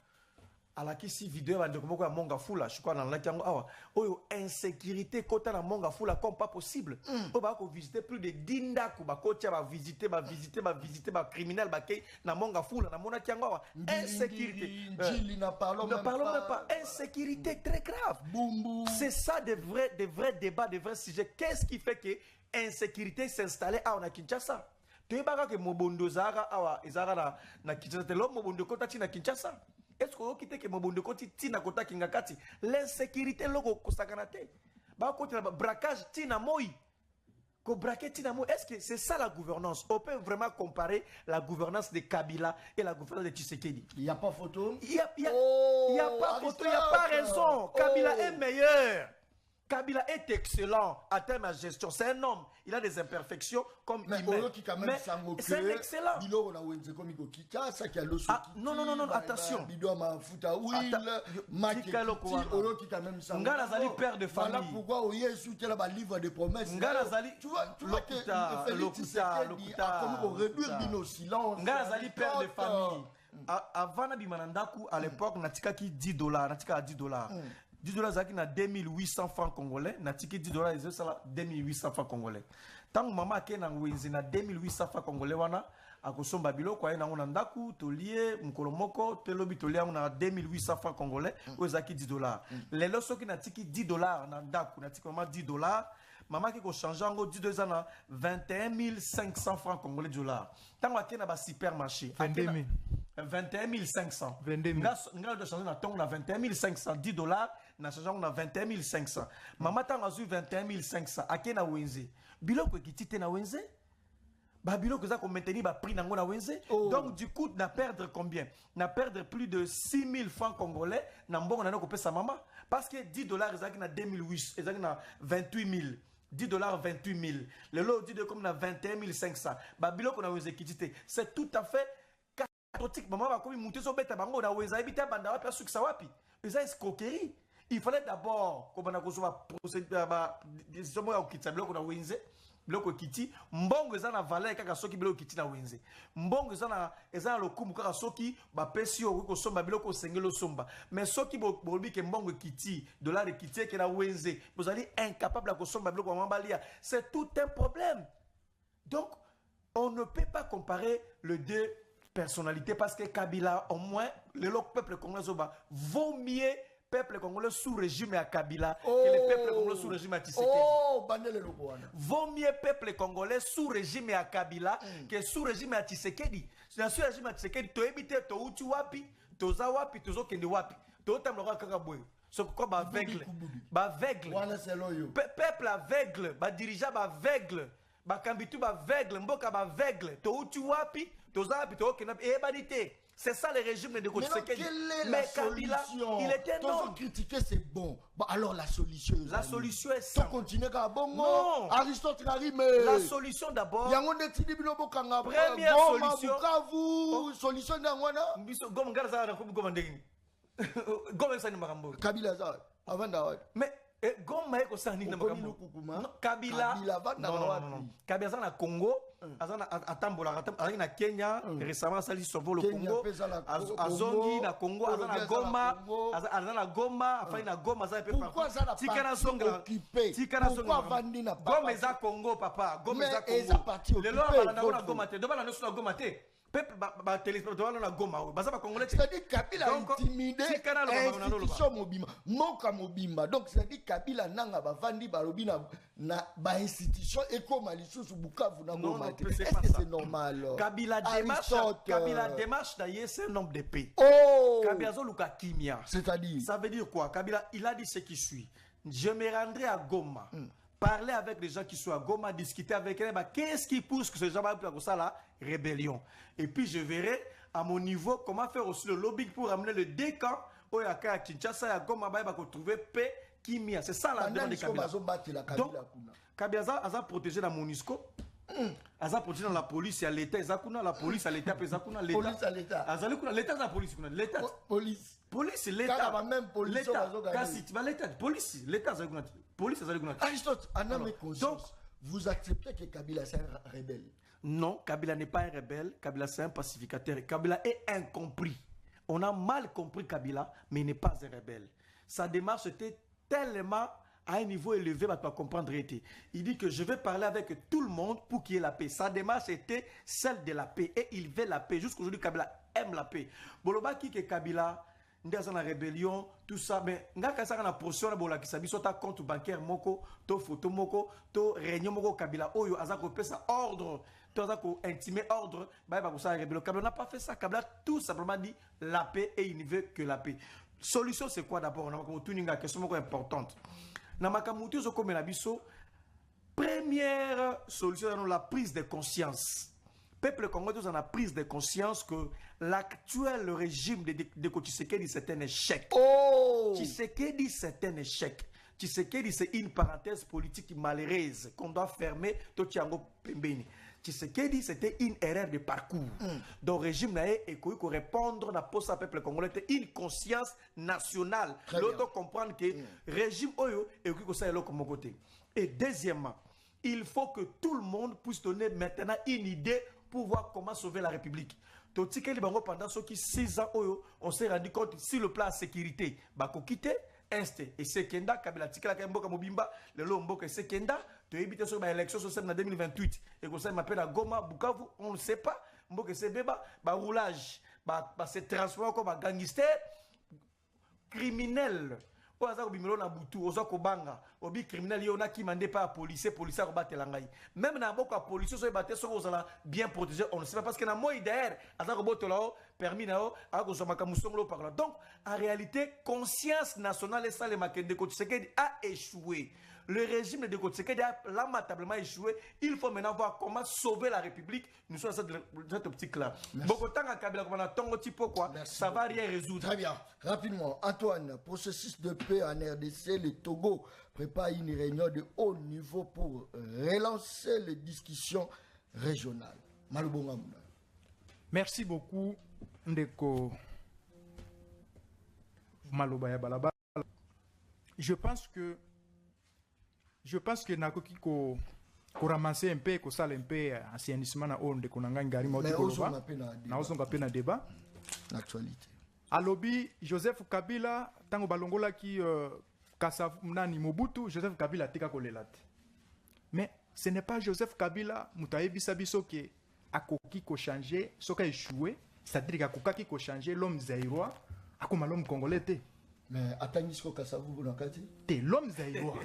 ala kisi vidéo ba ndeko moko ya monga fula je crois dans la kiango awa oyo insécurité kota na monga fula comme pas possible o ba ko visiter plus de dinda ko ba kotia ba visiter ba criminel ba ke na monga fula na mona kiango awa insécurité ne parlons même pas insécurité très grave. C'est ça de vrais débats, de vrais sujets. Qu'est-ce qui fait que insécurité s'installe à Kinshasa? Tu es pas que Mobondo Zara awa ezara na Kinshasa te lo Mobondo kota na Kinshasa. Est-ce que vous quittez que Mobondo koti tina kota kingakati l'insécurité loko kosakanate ba koti na braquage tina moi ko braquer tina moi. Est-ce que c'est ça la gouvernance? On peut vraiment comparer la gouvernance de Kabila et la gouvernance de Tshisekedi? Il n'y a pas photo. Il y a pas photo, il n'y a pas raison. Kabila est meilleur. Kabila est excellent à terme de gestion. C'est un homme. Il a des imperfections comme mais c'est un excellent. Non, attention. Ngana Zali père de famille. Voilà pourquoi on y est sous le livre de promesses. Ngana Zali, tu vois que Ngana Zali père de famille. Avant Nabimanandaku, à l'époque, natika qui $10, natika $10. $10 zaki na 2800 francs congolais, na tiki $10 ils ça 2800 francs congolais. Tant maman ke na wenzi na 2800 francs congolais wana akosomba biloko ayi na ngona ndaku tolie mkolomoko telobi tolia na 2800 francs congolais ozaki $10. Lelo soki na tiki $10 na ndaku na tiki maman $10 maman qui ko changer ngo $10 na 21 500 francs congolais dollars. Tant wa ke na ba supermarché 21 500. 22 000. Nga de changer na tongo na 21 500 $10 na changer na 21 500. Maman tanga zu 21 500 ake na wenze. Biloko kitite na wenze? Ba biloko za ko maintenir ba prix nango na wenze. Donc du coup na perdre combien? Na perdre plus de 6 000 francs congolais na mbongo na ko pesa maman parce que $10 ezaki na 2008, ezaki na 28 000. $10 28 000. Le lot dit de comme na 21 500. Ba biloko na wenze kitite. C'est tout à fait maman va comme monter sur bête bango na weza ebita banda wapi asukisa wapi eza escroquerie. Il fallait d'abord comme na kosoba procédure ba décision ya okitsa biloko na wenze biloko kiti mbongo eza na valeur kaka soki biloko kiti na wenze mbongo eza na lokumu kaka soki ba pesi yo ko somba biloko sengelo somba mais soki bolobi ke mbongo kiti dollar kiti ke na wenze vous allez incapable de somba biloko mambalia. C'est tout un problème. Donc on ne peut pas comparer les deux personnalité parce que Kabila au moins le peuple congolais vaut mieux peuple congolais sous régime à Kabila que le peuple congolais sous régime à Tshisekedi. Vaut mieux peuple congolais sous régime à Kabila que sous régime à Tshisekedi. Sous régime à Tshisekedi to ebite to uti wapi to za wapi to zo kende wapi to tamloka kaka boy. Ce quoi ba aveugle peuple aveugle ba dirigeant ba aveugle bakambitu baveugle mboka baveugle touti wapi tozapi tokena ebanité. C'est ça le régime de Tshisekedi. Mais Kabila, il était non. Critiquer c'est bon. Bon, alors la solution. La solution est simple. Continuer à bon. Non. Aristote Karime. La solution d'abord. Première solution. Solution d'Angwana. Kabila ça. Avant d'avoir. Mais Goma eko sani na makambo. Kabila Kabila na Congo, azana atambola na Kenya, récemment sali sauver le Congo. Azongi na Congo, azana Goma, afin na Goma za pe papa. Tikana songa. Tikana songa. Goma za Congo papa, Goma za Congo. Le loi na Goma te, dobala no na Goma te. Peuple ba téléspectateur na Goma baza ba congolais. C'est-à-dire Kabila intimidé institution mobima moka mobimba. Donc c'est-à-dire Kabila nanga bavandi balobi na ba institution ekoma lisusu Bukavu na Goma. Est-ce que c'est normal? Kabila démarche d'ailleurs c'est un nombre de pays. Oh, Kabila zo luka kimia. C'est-à-dire ça veut dire quoi? Kabila il a dit ce qui suit. Je me rendrai à Goma. Parler avec les gens qui sont à Goma, discuter avec eux, qu'est-ce qui pousse que ces gens à ça la rébellion. Et puis je verrai à mon niveau comment faire aussi le lobbying pour amener le décan au Yaka à Kinshasa à Goma pour trouver paix kimia. C'est ça la demande de Kabila. Donc Kabila a protégé la MONUSCO. Aza protégé dans la police à l'État, la police à l'État, police à l'État. L'État la police, l'État. Police, l'État. Même police. L'État, police, l'État. Police, Aristote, donc, vous acceptez que Kabila c'est un rebelle? Non, Kabila n'est pas un rebelle. Kabila c'est un pacificateur. Kabila est incompris. On a mal compris Kabila, mais il n'est pas un rebelle. Sa démarche était tellement à un niveau élevé, bah, tu vas comprendre. Il dit que je vais parler avec tout le monde pour qu'il y ait la paix. Sa démarche était celle de la paix et il veut la paix. Jusqu'aujourd'hui, Kabila aime la paix. Boloba qui que Kabila dans la rébellion, tout ça, mais ngaka ça na portion na bola kisabi so ta compte bancaire moko, to photo moko, to réunion moko Kabila oyo azako pesa ordre, to azako intimer ordre, ba ba ça rébellion. Kabila n'a pas fait ça, Kabila tout simplement dit la paix et il ne veut que la paix. Solution c'est quoi d'abord? On a comme tout une question moko importante. Na makamutu zo comme na biso, première solution c'est la prise de conscience. Peuple congolais en a prise de conscience que l'actuel régime de Tshisekedi c'est un échec. Oh! Tshisekedi c'est un échec. Tshisekedi c'est une parenthèse politique malheureuse qu'on doit fermer. Tshisekedi c'était une erreur de parcours. Donc le régime n'a écouté qu'on répondre à poste à peuple congolais une conscience nationale. L'autre comprendre que régime oyo écouté que ça est là comme côté. Et deuxièmement, il faut que tout le monde puisse donner maintenant une idée pour voir comment sauver la République. Pendant ceux qui 6 ans, on s'est rendu compte sur le plan de sécurité, bako quitter Est et Sekenda, Kabila Tikala Kamboka Mobimba, le Lomboka Sekenda, de éviter sur l'élection en 2028. Et comme ça, il m'appelle à Goma, Bukavu, on ne sait pas, Mboka Sebeba, roulage, se transformer comme un gangster criminel. Oza bimelo na butu oza kobanga obi criminel yona ki mandé par policier a batela ngai même na boko policier so baté so ozala bien protégé on ne sait pas parce que na moi derrière aza kobotela permis na a ko somaka musongolo par là. Donc en réalité conscience nationale et ça le Makende Tshisekedi a échoué. Le régime de Tshisekedi a lamentablement échoué. Il faut maintenant voir comment sauver la République. Nous sommes dans cette optique-là. Ça va rien résoudre. Très bien. Rapidement, Antoine, processus de paix en RDC, le Togo prépare une réunion de haut niveau pour relancer les discussions régionales. Merci beaucoup, Ndeko Malobaya Balaba. Je pense que nakoki ko ramasser un peu ko sala un peu assainissement na onde ko nanga ngari mauti ko na osonga pe na débat l'actualité. Alobi Joseph Kabila tango balongola ki kasa nani Mobutu Joseph Kabila tika kolelate. Mais ce n'est pas Joseph Kabila mutayebi biso ke akoki ko changer soka échoué, c'est-à-dire akoki ko changer l'homme zaïrois akoma l'homme congolais te. Mais attendez Kassavou Bonankati. T'es l'homme zaïrois.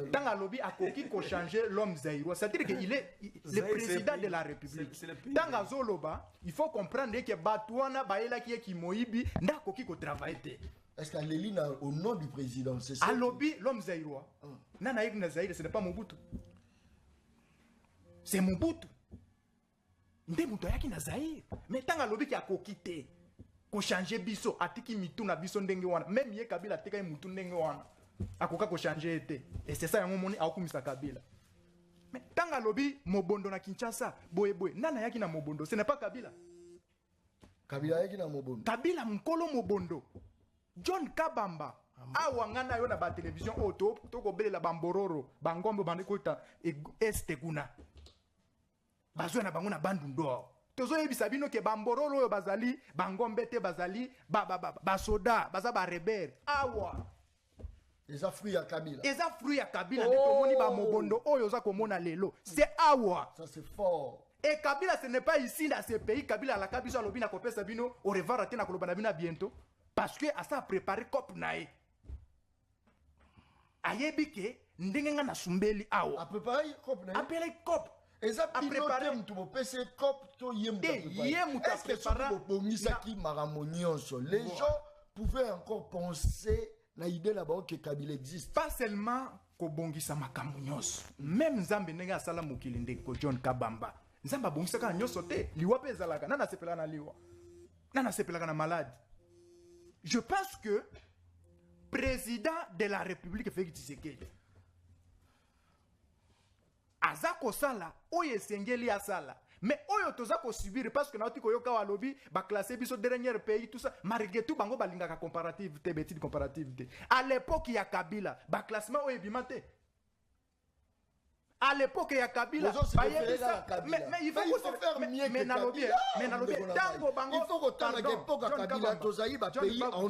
Tant à lobby à Koki ko changer l'homme zaïrois. C'est-à-dire qu'il est le président de la République. Tant à Zoloba, il faut comprendre que Batouana Baela qui Moïbi n'a Koki ko travailler. Est-ce qu'elle est au nom du président? C'est ça. À lobby l'homme zaïrois. Nana Ibn Zaïre, ce n'est pas Mobutu. c'est Mobutu. Nde mutu ayaki na Zaïre. Mais tant alobi ki akoki te ko changer biso atiki mitu na biso ndenge wana. Même ye Kabila tika mutu ndenge wana. Akoka ko changer te. Et c'est ça yango moni akumisa Kabila. Mais tant alobi Mobondo na Kinshasa, boye nana yaki na Mobondo, ce n'est pas Kabila. Kabila yaki na Mobondo. Kabila mkolo Mobondo. John Kabamba. Awa ngana yo na ba télévision auto to ko belela bambororo, bangombo bandikota este kuna. Bazwe na bango na bandundo. Tozo yebisa bino ke bambororo yo bazali, bangombe te bazali, basoda, baza ba rebelle. Awa. Eza fruit ya Kabila. Eza fruit ya Kabila nde tomoni ba Mobondo oyo za komona lelo. C'est awa. Ça c'est fort. Et Kabila ce n'est pas ici dans ce pays. Kabila la Kabila lobi na kopesa bino au revoir te na koloba na bino bientôt parce que asa a préparé cop nae. Ayebi ke ndenge nga na sumbeli awa. A préparé cop nae. Appelé cop. Eza préparé mtu bo pese cop to yem ta préparé. Est-ce que tu bongisa ki maramonionso? Les gens pouvaient encore penser na idée là-bas que Kabila existe. Pas seulement ko bongisa makambo nyonso. Même Nzambe ndenge asala mokili ndeko John Kabamba. Nzamba bongisa ka nyonso te. Liwa pe ezalaka nana sepela na liwa. Nana sepela na malade. Je pense que président de la République Félix Tshisekedi azako sala oye sengeli asala mais oyo tozako subir parce que nauti koyoka wa lobby ba classer biso dernier pays tout ça malgré tout bango balingaka comparative te betide comparative te à l'époque ya Kabila ba classement oye bimate à l'époque ya Kabila mais il faut faire mieux que Kabila. Tango bango il faut que l'époque à Kabila tozaï ba pays en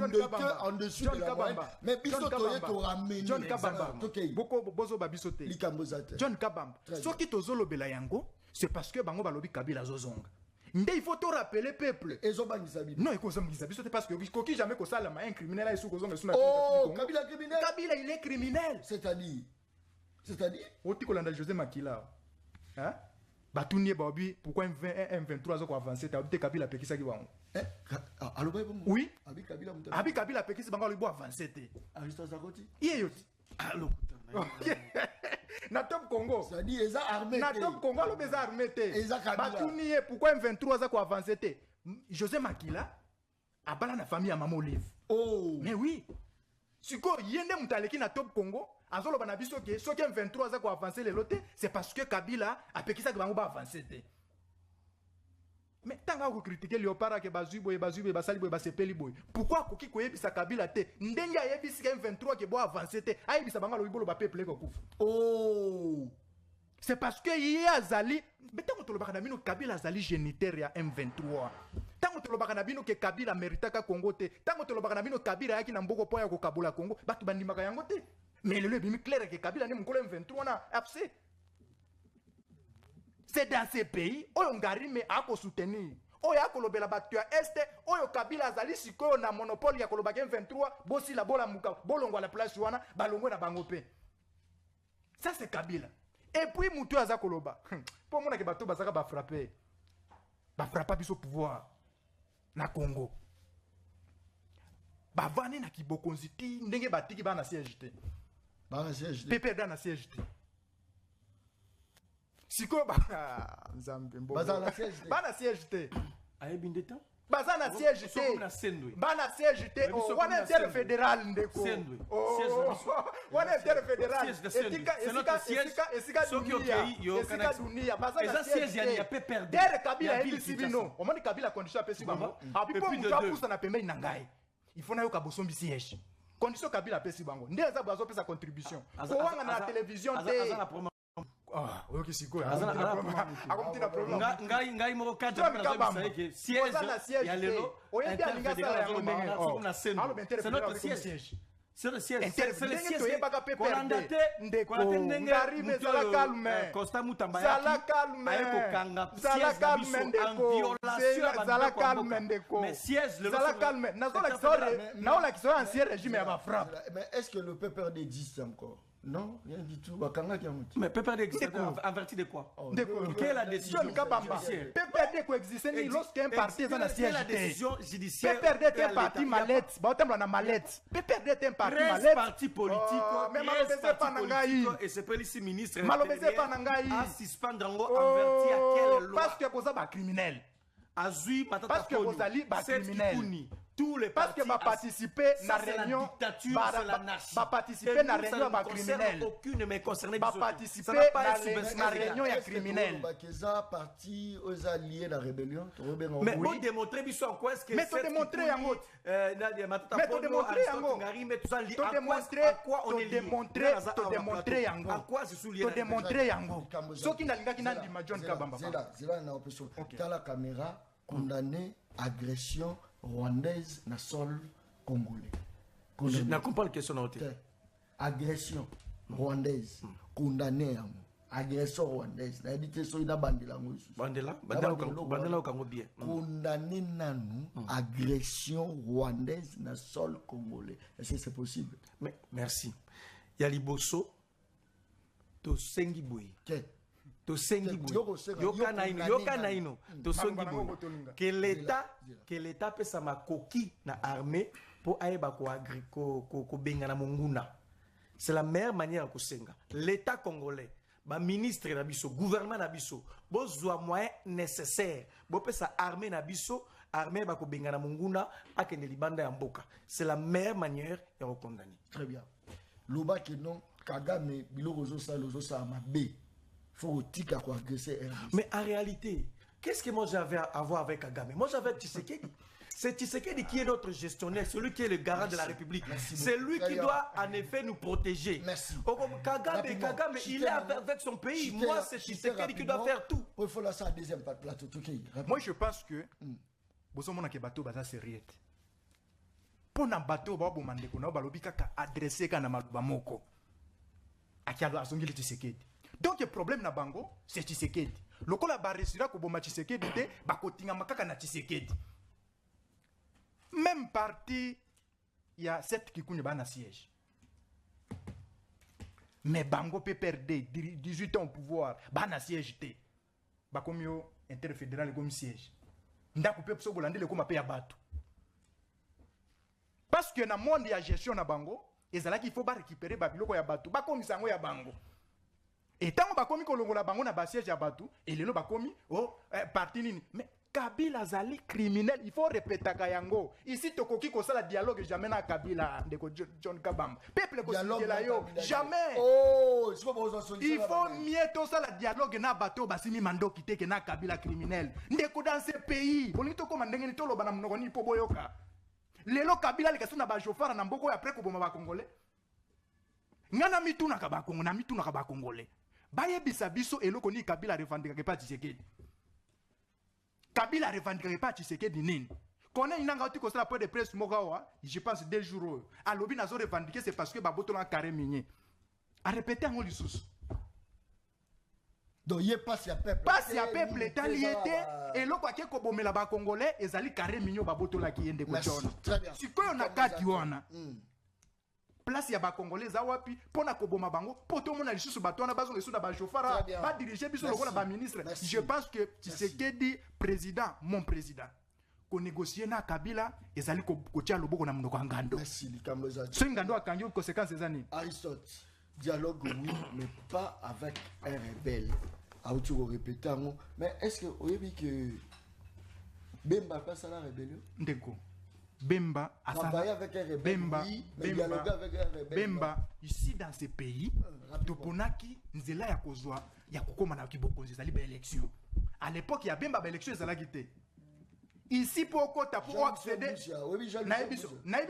dessous de la moyenne mais biso toye to ramener John Kabamba boko bozo babiso te John Kabamba soki tozolobela yango c'est parce que bango balobi Kabila zozonga nde il faut te rappeler peuple non il faut se parce que koki jamais ko sala ma un criminel là sous kozonga sous oh Kabila criminel Kabila il est criminel c'est-à-dire Oti Kolanda José Makila hein Batounie Babi pourquoi M23 ko avancer ta Kabila pekisa ki wango allo ba bon oui Abi Kabila pekisa bango libo avancer te Arista Zakoti yeyoti allo na top Congo ça dit eza armé na top Congo lo beza armé te Batounie pourquoi M23 ko avancer te José Makila abala na famille ya Mama Olive oh mais oui siko yende mutaleki na top Congo azolo bana biso ke soki M23 za ko avancer le loté c'est parce que Kabila a pekisa que bango ba avancer te mais tanga ko critiquer Léopard ke bazui boye basali boye basepeli boye pourquoi koki ko yebisa Kabila te ndenge ayebisi ke M23 ke bo avancer te ayebisa bango lo bibolo ba peuple ko kufa oh c'est parce que yi azali betango tolobaka na bino Kabila azali géniteur ya M23 tango tolobaka na bino ke Kabila meritaka Congo te tango tolobaka na bino Kabila yaki na mboko po ya ko kabula Congo batu bandimaka yango te mais le bimi clair que Kabila ne mukolo M23 na absé c'est dans ces pays oyo ngarime ako soutenir oyo akolobela batu ya este oyo Kabila azali sikoyo na monopole ya kolobaka M23 bosi la bola muka bolongwa la place wana balongwe na bango pe ça c'est Kabila et puis mutu aza koloba po mona ke bato bazaka ba frapper biso pouvoir na Congo bavani na kibokonzi ti ndenge batiki bana siège te bana siège te pepe dana siège te siko nzambe mbo bana siège te ayebi ndeta bazana siège te bana siège te wana inter fédéral ndeko wana inter fédéral esika dunia bazana siège ya pepe der Kabila ebisi bino omoni Kabila condition apesi bango apipo mutu apusa na pembeni na ngai il faut na yoka bosombi siège condition Kabila apesi bango nde eza bazo pesa contribution kowanga na télévision te oyoki sikoyo akomtina problème ngai moko cadre na siège ya lelo oyebi alinga sala yango ndenge alobe c'est notre siège c'est le siège c'est le siège toyebaka pe perde ndeko ngaribe zala calme Costa Mutamba zala calme ayekokanga zala calme ndeko zala calme ndeko mais siège le zala calme nazola kisore naola kisore ancien régime ya ba frappe mais est-ce que le peuple existe encore Non, rien du tout. Mais PPRD averti de quoi? Quelle est la décision judiciaire? PPRD coexiste lorsqu'un parti est dans la siège. La décision judiciaire. PPRD est un parti mallette. PPRD est un parti mallette. 13 partis politiques. Et c'est pas ici ministre. À suspendre averti à quelle loi? Parce que vous avez un criminel. Azui, parce que vous allez criminel. Tous les parce que va participer à la réunion, va participer à la réunion à criminel. Aucune mais concerné. Va participer à la réunion à criminel. Parti aux alliés de la rébellion. Mais vous démontrez en quoi est-ce que mais tu démontrer en autre. Mais tu démontrer en autre. Tu démontrer en autre. À quoi c'est soulié? Tu démontrer en autre. Ce qui n'a pas dit John Kabamba. C'est là une option. Dans la caméra condamné agression rwandaise na sol congolais. Je ne comprends pas la question. Agression rwandaise condamné. Agression rwandaise. Na dit que so ina bandela ngosu. Bandela au Congo bien. Condamné nanu agression rwandaise na sol congolais. Est-ce que c'est possible? Mais merci. Yaliboso to sengi boy. Que l'État peut sa coquille na armée pour aiba ko benga na monguna. C'est la meilleure manière de senga. L'État congolais, ba ministre na biso, gouvernement na biso, besoin moyens nécessaires. Bo peut sa armée na biso, armée ba ko benga na monguna akene libanda ya mboka. C'est la meilleure manière de condamner. Très bien. Loba que non Kagame biloko zo sa mabe. Mais en réalité, qu'est-ce que moi j'avais à voir avec Kagame? Moi j'avais Tshisekedi. C'est Tshisekedi qui est notre gestionnaire, celui qui est le garant de la République. C'est lui qui doit en effet nous protéger. Kagame, il est avec son pays. Moi c'est Tshisekedi qui doit faire tout. Moi je pense que vous avez un bateau sérieux. Pour un bateau, vous avez adressé à Moko. Donc le problème na bango c'est Tshisekedi. Lokola ba resira ko boma Tshisekedi te ba kotinga makaka na Tshisekedi. Même parti il y a 7 qui kunya ba na siège. Mais bango peut perdre 18 ans au pouvoir ba na siège te. Ba comme yo interfédéral comme siège. Ndako pe so bolande le ko mape ya bato. Parce que na monde ya gestion na bango, ezala qu'il faut ba récupérer ba biloko ya bato, ba komisa ngo ya bango. Et tant que bakomi kolongola bango na basiège ya batu et lelo bakomi parti nini mais Kabila zali criminel, il faut répéter kayango ici tokoki ko sala dialogue jamais na Kabila ndeko John Kabamba peuple ko la yo jamais il faut mieux to sala dialogue na bato basimi mando kiteke na Kabila criminel ndeko dans ce pays bonito ko mandenge ni tolo bana mnoko ni po boyoka lelo Kabila le kasuna ba chauffeur na mboko après ko boma ba congolais ngana mituna ka ba Congo na mituna ka ba congolais baye bisabiso eloko ni Kabila revendika pas Tshisekedi. Kabila revendika pas Tshisekedi nini? Kone inanga oti ko sala point de presse mogawa, je pense 2 jours. A lobi nazo revendiquer c'est parce que baboto la carré minier. A répéter en lisusu. Donc yé passe ya peuple. Passe ya peuple taliete eloko akeko bomela ba congolais ezali carré minier baboto la ki yende ko jona. Sikoyo na kati wana. Place ya ba congolais za wapi pona koboma bango poto mona lisusu bato wana bazo lesu na ba chauffeur ba diriger biso lokola ba ministre. Je pense que Tshisekedi président mon président ko négocier na Kabila ezali ko tia loboko na munoko ngando. Merci likambo za. So ngando akangi conséquences ezani. Aristote dialogue oui mais pas avec un rebelle. A tu répéter mais est-ce que vous avez que Bemba passe à la rébellion? Ndeko Bemba avec un rebelle, Bemba ici dans ce pays toponaki nzela ya kozwa ya kokoma na kibokonzi ezali ba élection. À l'époque il y a Bemba ba élection ezala kité. Ici pour kota pour accéder na ebiso na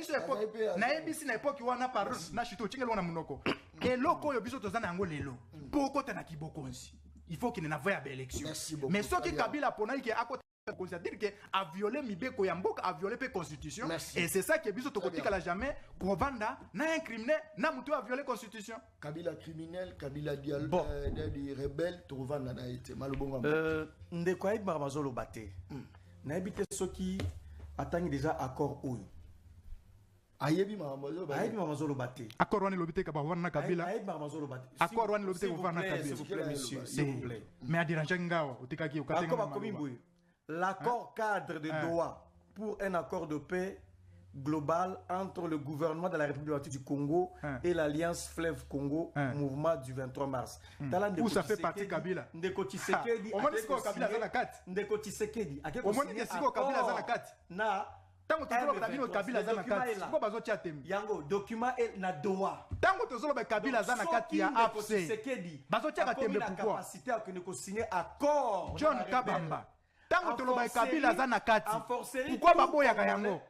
époque wana par na chito chingelo na munoko. Et loko yo biso tozana yango lelo. Pour kota na kibokonzi. Il faut qu'il n'ait pas d'élection. Mais ce qui Kabila pona qui à côté c'est-à-dire que a violé Mibeko Yamboka a violé la constitution. Et c'est ça qui est biso tokotika la jamais pour vanda na un criminel na mutu a violé constitution. Kabila criminel, Kabila dialogue des rebelles to vanda na été malobonga. Ndeko ayi bazolo baté. Na ebité ceux qui attendent déjà accord oyo. ayebi mamazolo bate accord wana lobite ka ba wana kabila ayebi mamazolo bate accord wana lobite ko wana kabila s'il vous plaît monsieur s'il vous plaît mais adiranja ngao utikaki ukatenga l'accord cadre de Doha pour un accord de paix global entre le gouvernement de la République démocratique du Congo et l'Alliance Fleuve Congo, mouvement du 23 mars. Où ça fait partie Kabila? Ndeko Tshisekedi. Au moins c'est Kabila za la carte. Ndeko Tshisekedi. Au moins c'est Kabila za la carte. Na tango tozolo ba Kabila Kabila za la carte. Ko bazo tia tembi. Yango document na Doha. Tango tozolo ba Kabila za la carte ya AFC. Tshisekedi. Bazo tia tembe pourquoi? Capacité à que ne signer accord. John Kabamba. Tango tozolo ba Kabila za la carte. Pourquoi baboya ka yango?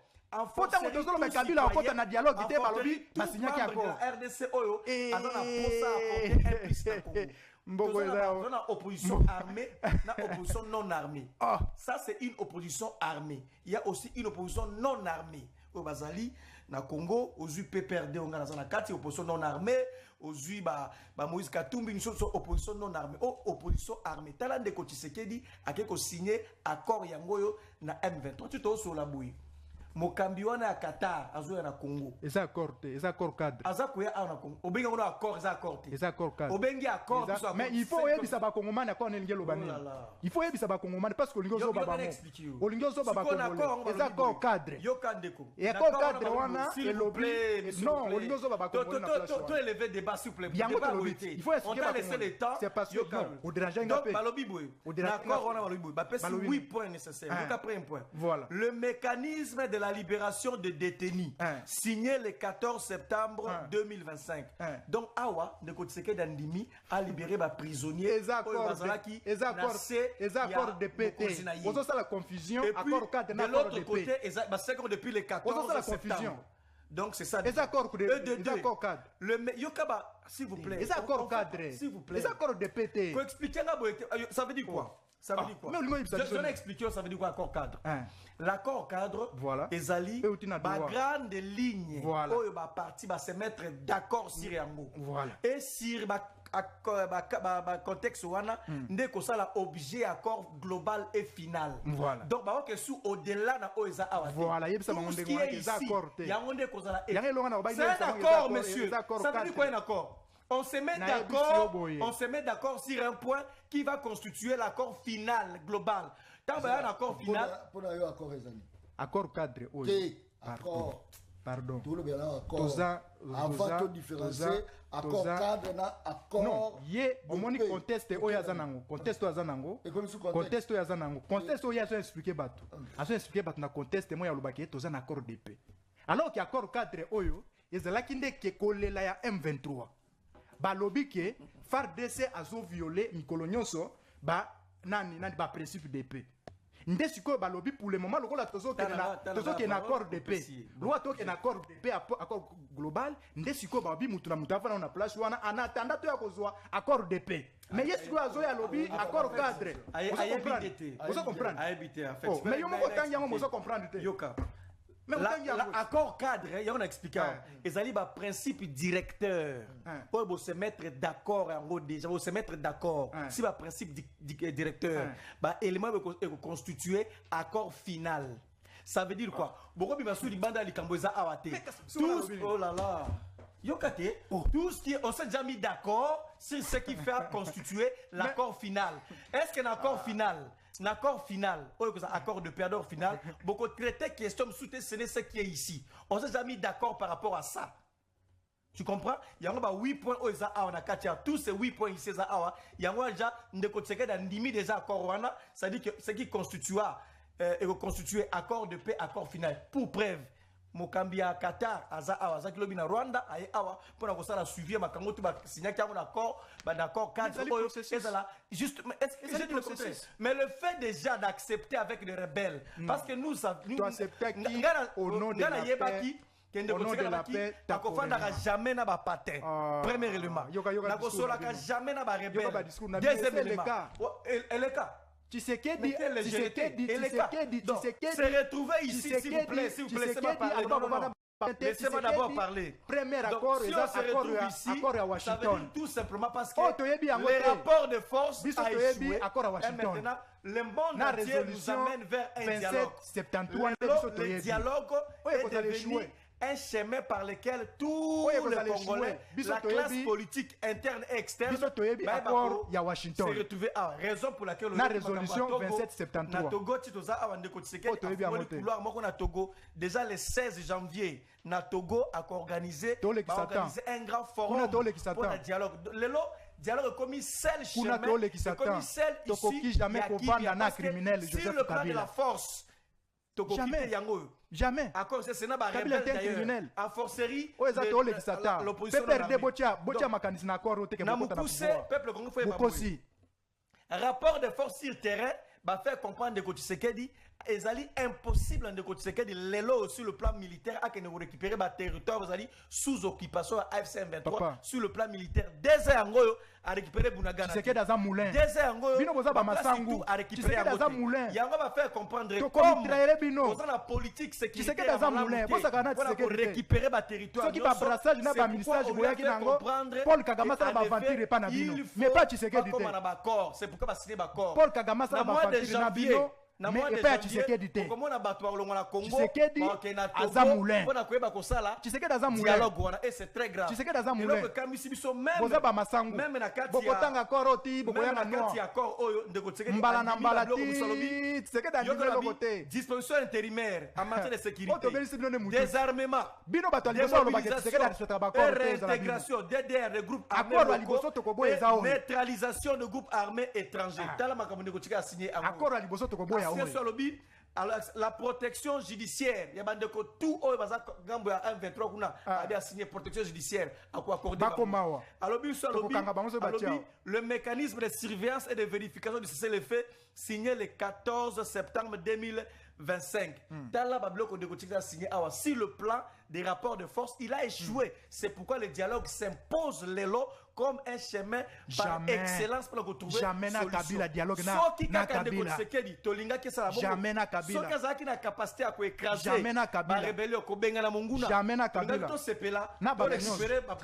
Faut tango tozolo ba Kabila okota na dialogue te balobi basinya ki accord. RDC oyo azana posa apporter implicite. Mboko eza na opposition armée, na opposition non armée. Ça c'est une opposition armée. Il y a aussi une opposition non armée. Au Bazali na Congo, aux PPRD on a na kati opposition non armée, aux Moïse Katumbi une chose opposition non armée. Opposition armée. Tala Ndeko Tshisekedi a quelque signé accord yangoyo na M23. Tu to sur la bouille. Mokambi wana ya Qatar azoya na Congo. Eza accord cadre. Azakuya na Congo. Obenga wana accord eza accord. Eza accord cadre. Obengi accord ça. Mais il faut yebisa ba Kongomani accord nelingi lobani. Il faut yebisa ba Kongomani parce que olingo zo baba mo. Olingo zo baba Kongomani. Eza accord cadre. Yokandeko. Et accord cadre wana elobi. Non, olingo zo baba Kongomani na place. To élever débat s'il vous plaît. Il faut expliquer on a laissé le temps. C'est parce que au dérangeant donc balobi boy. L'accord wana balobi boy. Ba pesi 8 points nécessaires. Donc après un point. Voilà. Le mécanisme de la libération de détenus signé le 14 septembre 2025. Donc Awa de Kotseke Dandimi a libéré les prisonniers. Les accords de paix. On a la confusion. De l'autre côté, c'est depuis le 14 septembre. Donc c'est ça. Les accords cadres. Le Yokaba, s'il vous plaît. Les accords cadres. S'il vous plaît. Les accords de paix. Faut expliquer là. Ça veut dire quoi? Ça veut dire quoi? Je vais expliquer ça veut dire quoi accord cadre. L'accord cadre, voilà. Ezali, ma grande ligne, voilà. où ma partie va se mettre d'accord sur Yango. Voilà. Et sur ma contexte, ndeko ça la objet accord global et final. Voilà. Donc, bah ok, sous au-delà na oeza awate. Voilà. Tout ce qui est ici, Yango ndeko ça la. C'est un accord, monsieur. Ça veut dire quoi un accord? On se met d'accord sur un point qui va constituer l'accord final global. Tant qu'il y a un accord final. Accord cadre. Accord. Pardon. Tout le bien accord. Avant de différencier accord cadre na accord. Non, au moins conteste oyazanango. Conteste oyazanango. Conteste oyazanango. Conteste oyazo expliquer bato. Azo expliquer bato na conteste moya lobaki tozana accord de paix. Alors que accord cadre oyo ezala kinde ke kolela ya M23. Balobi ke FARDC azo violé mikolo nyonso ba nani ba principe de paix. Ndesiko balobi pour le moment lokola tozo ke na accord de paix. Loi to ke na accord de paix accord global ndesiko babi mutu na mutu afana na place wana en attendant to ya kozwa accord de paix. Mais yesko azo ya lobi accord cadre. Vous comprenez? Mais yo moko tangi ngo vous comprendre. Yoka. L'accord cadre, il a expliqué. Ils ont un principe directeur. Pour se mettre d'accord, déjà, se mettre d'accord. Si le principe directeur, l'élément est constitué accord final. Ça veut dire quoi? Beaucoup de gens oh là là. Tout ce qui on s'est déjà mis d'accord sur ce qui fait constituer l'accord final. Est-ce qu'un accord final? L'accord final, accord de perdeur final, beaucoup de traités question de ce n'est ce qui est ici. On s'est déjà mis d'accord par rapport à ça. Tu comprends? Il y a 8 points où on a katia tous ces 8 points ici il y a déjà déjà accord c'est-à-dire que ce qui constituera accord de paix, accord final. Pour preuve, Mokambi à Qatar, Aza Kilobi na Rwanda, aye awa, pour avoir ça la suivi, ma kangotu ba signé qu'il y a un accord, d'accord, cadre, juste, mais le fait déjà d'accepter avec les rebelles, parce que nous, au nom de la paix, n'akofanda jamais na ba patin. Premier élément, nakosolaka jamais na ba rebelle. Deuxième élément, et le cas. Tshisekedi se retrouver ici, s'il vous plaît, laissez-moi parler. Laissez-moi d'abord parler. Premier accord, si on se retrouve ici, accord à Washington. Tout simplement parce que les rapports de force a échoué. Et maintenant, le monde entier nous amène vers un dialogue. Le dialogue est devenu un chemin par lequel tous les Congolais, la classe politique interne et externe, se retrouver à raison pour laquelle la résolution 2773. Déjà le 16 janvier, Togo a organisé un grand forum pour le dialogue. Le dialogue comme seul chemin, comme seul issue, jamais criminel. Si le plan de la force, jamais. Accord, c'est un rebelle d'ailleurs. En forcerie, l'opposition peuple congolais. Rapport de force sur terrain va faire comprendre que Tshisekedi est impossible de Tshisekedi l'élo sur le plan militaire à que nous récupérer le territoire sous occupation à AFC-M23 sur le plan militaire. Des angoyo à récupérer Bunagana. Tshisekedi dans un moulin. Des angoyo à récupérer dans un moulin. Yango va faire comprendre comme dans la politique sécuritaire dans un moulin. Pour récupérer le territoire. Ce qui va brassage n'a pas ministère du voyage Paul Kagame ça va aventurer pas na bino. Mais pas Tshisekedi. C'est pourquoi va signer d'accord. Paul Kagame ça va aventurer na bino. Mais pas Tshisekedi te. Tshisekedi aza moulin. Tshisekedi aza moulin. Et c'est très grave. Tshisekedi aza moulin. Boza ba masangu. Bokotanga koroti, bokoyanga noa. Mbala na mbala ti. Tshisekedi andile lokote. Disposition intérimaire en matière de sécurité. Désarmement. Bino bato liboso lo bakete Tshisekedi arisota ba koroti. Réintégration DDR de groupes armés. Neutralisation de groupes armés étrangers. Tala makambo ndeko a signé accord à liboso to koboya. La protection judiciaire, il y a tout gambo à 123 kuna a signé protection judiciaire à quoi accorder. Le mécanisme de surveillance et de vérification du cessez-le-feu signé le 14 septembre 2025. Dans la Babylone de a signé si le plan des rapports de force il a échoué. C'est pourquoi le dialogue s'impose comme un chemin par excellence pour retrouver jamais na Kabila dialogue na Kabila jamais na Kabila qui na capacité à écraser jamais na Kabila rébellion ko benga na monguna jamais na Kabila to sepela na ba récupérer la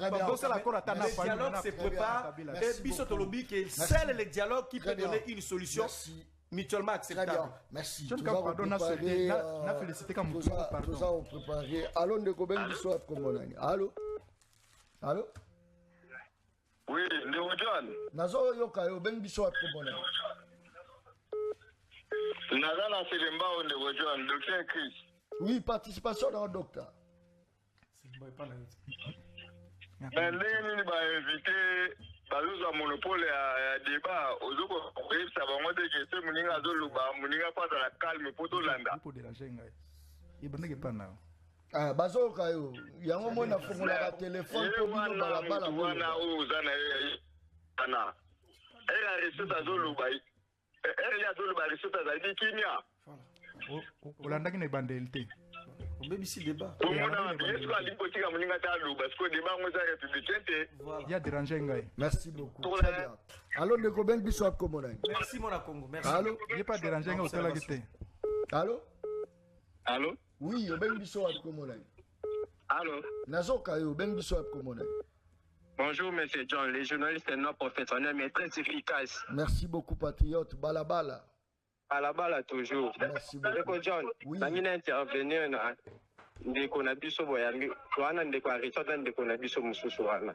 cour à na dialogue se prépare et biso to lobby que c'est le dialogue qui peut donner une solution mutuellement acceptable. Très bien, merci. Nous avons préparé. Allô, Ndekoben Bissot Komonani. Allô? Allô? Oui, Ndeko John. Nazo yoka yo Ben Bissot Komonani. Nazana Selemba Ndeko John, docteur Chris. Oui, participation dans le docteur. Mais ndenge ba invité baluza monopole ya débat ozoko ça va ngode que ce muninga zoluba muninga pata la calme poto landa pour déranger ngai iboneke pana bazo kayo yango mona fungula ka téléphone ko bino bala bala wana uzana ana era reseta zoluba era zoluba reseta za dikinya olandaki na bandelite Ici débat. Merci beaucoup. Très bien. Allô, Ndekoben Bissot Komonani. Merci, mon Congo. Merci. Allô? Il n'y a pas dérangé au téléguité. Allô? Allô? Oui, Ben Bissot Komonani. Allô? Nazoka yo Ben Bissot Komonani. Bonjour, monsieur John. Les journalistes non professionnels, mais très efficaces. Merci beaucoup, patriote. Balabala. À la balle toujours. Merci beaucoup. John, oui. Namina intervenir na ndeko na biso boyangi wana ndeko arisota ndeko na biso mususu wana.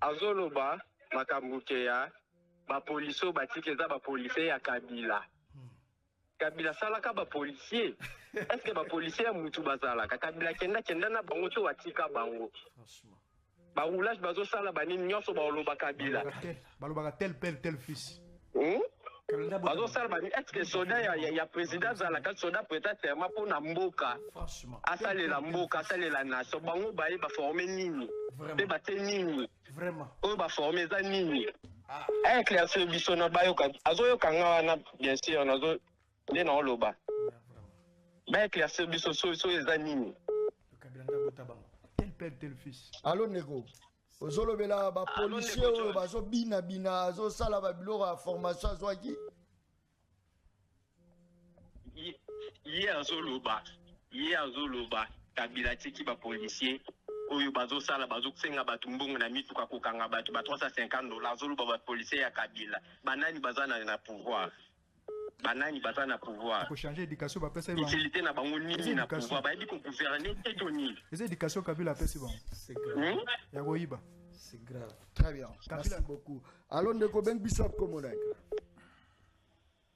Azoloba makambuke ya ba poliso batike za ba policier ya Kabila. Kabila salaka ba policier. Est-ce que ba policier mutu bazala Kabila kenda na bango to watika bango. Ba roulage bazo sala banini nyonso ba oloba Kabila. Baloba tel fils. Est-ce que soda ya président zalaka soda peut-être pour na mboka asale la mboka asale la nation bango baye ba former nini te ba te nini vraiment o ba former za nini éclaircir biso na bayo ka azoyo kanga wana bien sûr nazo nde na oloba ba éclaircir biso so za nini tel père tel fils. Allô Nego ozolobela ba policier oyo bazo bina azo sala ba biloko ya formation azwaki ye azoloba Kabila tiki ba policier oyo bazo sala bazo kusenga batu mbongo na mituka kokanga batu ba $350 azoloba ba policier ya Kabila banani bazana na pouvoir banani baza na pouvoir pour changer éducation ba pesa utilité na bango nini na pouvoir ba yebi ko gouverner etoni les éducation Kabila pesa bon C'est grave. ya goyiba C'est grave. Très bien. Merci beaucoup. Allô, Ndeko Ben Bissop Komonak.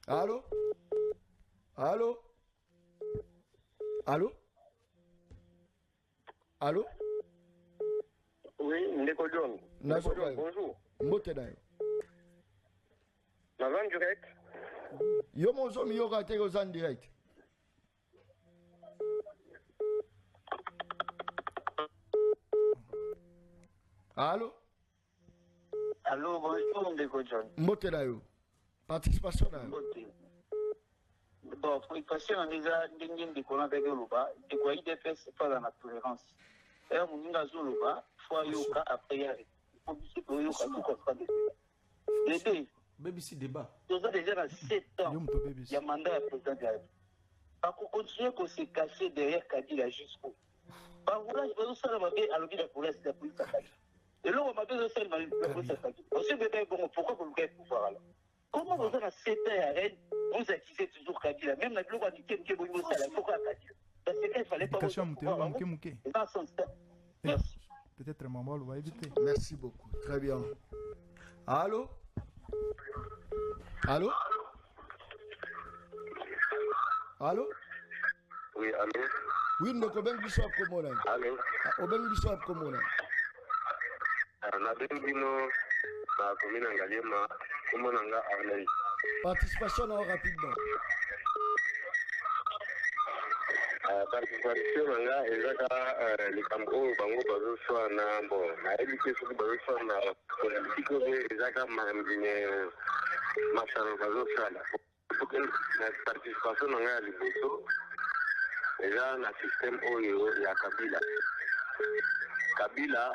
Allô? Allô? Allô? Allô? Oui, Ndeko John. Ndeko John. Bonjour. Mbotenayo. Navan direct. Yo monzo mi yo raté aux en direct. Allô? Allô, bonjour Ndeko John. Mbotenayo. Participation na yo. Bon, participation déjà ndenge Ndeko na bege loba, Ndeko IDPS c'est pas dans la tolérance. Et muninga zoloba, fois yoka après yari. Faut biser pour yoka tout comme ça. Dédé. Baby si débat. Nous avons déjà 7 ans. Il y a mandat à président de la République. Par contre, continuer à se cacher derrière Kabila jusqu'au. Par contre, je vais faire à l'objet de la police attaquée. Et là, on m'a besoin de faire la police attaquée. On sait bien pourquoi vous voulez pouvoir alors. Comment vous avez 7 ans à Rennes, vous accusez toujours Kabila, même la gloire du Kem Kebo Yosala, pourquoi Kabila? Parce qu'il fallait pas vous pouvoir. C'est pas son stade. Merci. Peut-être maman, on va éviter. Merci beaucoup. Très bien. Allô? Allô? Allô? Oui, allô? Oui, Ndeko Ben Bissop Komonak. Allô? Ben Bissop Komonak. Na bino na commune Ngaliema, Komonanga Arley. Participation rapidement. Participation nanga ezaka likambo bango bazoswa na bon na elike soki bazoswa na politique oyo ezaka masano bazosala na participation nanga ya liboso eza na système oyo ya Kabila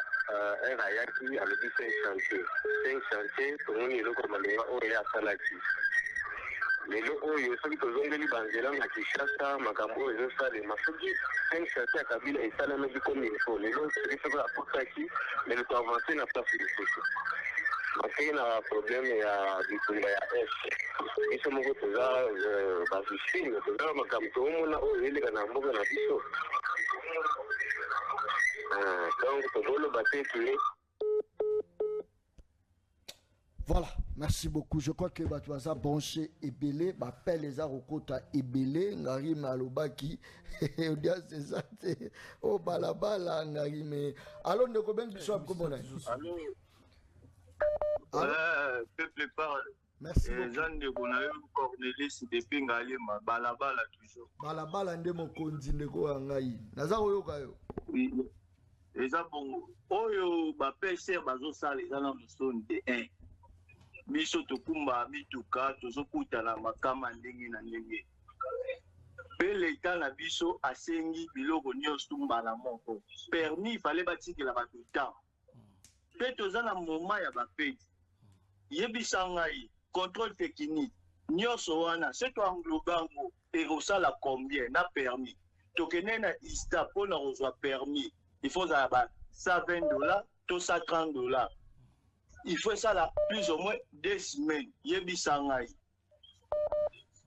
ayaki alobi 5 chantier tomoni eloko malinga oyo asalaki lelo oyo soki tozongeli banzela na Kinshasa makambo oyo ezosalema soki 5 chantier ya Kabila esalemaki komi ilfo lelo soki soki apotaki lelo toavance na place lisusu makei na problème ya bitumba ya biso moko toza bavictime toza makambo toomona oyo eleka na mboka na biso donc tozoloba te ke. Voilà, merci beaucoup. Je crois que Batouaza branché Ebele, m'appelle les Arokota Ebele, Ngari Malobaki, c'est ça, oh balabala, Ngari, mais. Alors, nous avons besoin de comment. Allô? Peuple parle. Merci beaucoup. Jean de Bonayo, Cornelis, depuis Ngaliema, balabala toujours. Balabala, ndemo kondi ndeko Ngai. Nazaro yokayo. Oui. Eza bongo. Oyo, bapêcheur, bazosala, eza na musoni de 1. Biso tokumba mituka tozokutana makama ndenge na ndenge pe leta na biso asengi biloko nyonso mbala moko permis fallait batikela bato temps pe toza na moment ya bapeti yebisa ngai contrôle technique nyonso wana se to englobango ekosala combien na permis tokende na ista mpona kozwa permis il faut zala ba $120 to $130. Il faut ça là plus ou moins 2 semaines. Yebisa ngai.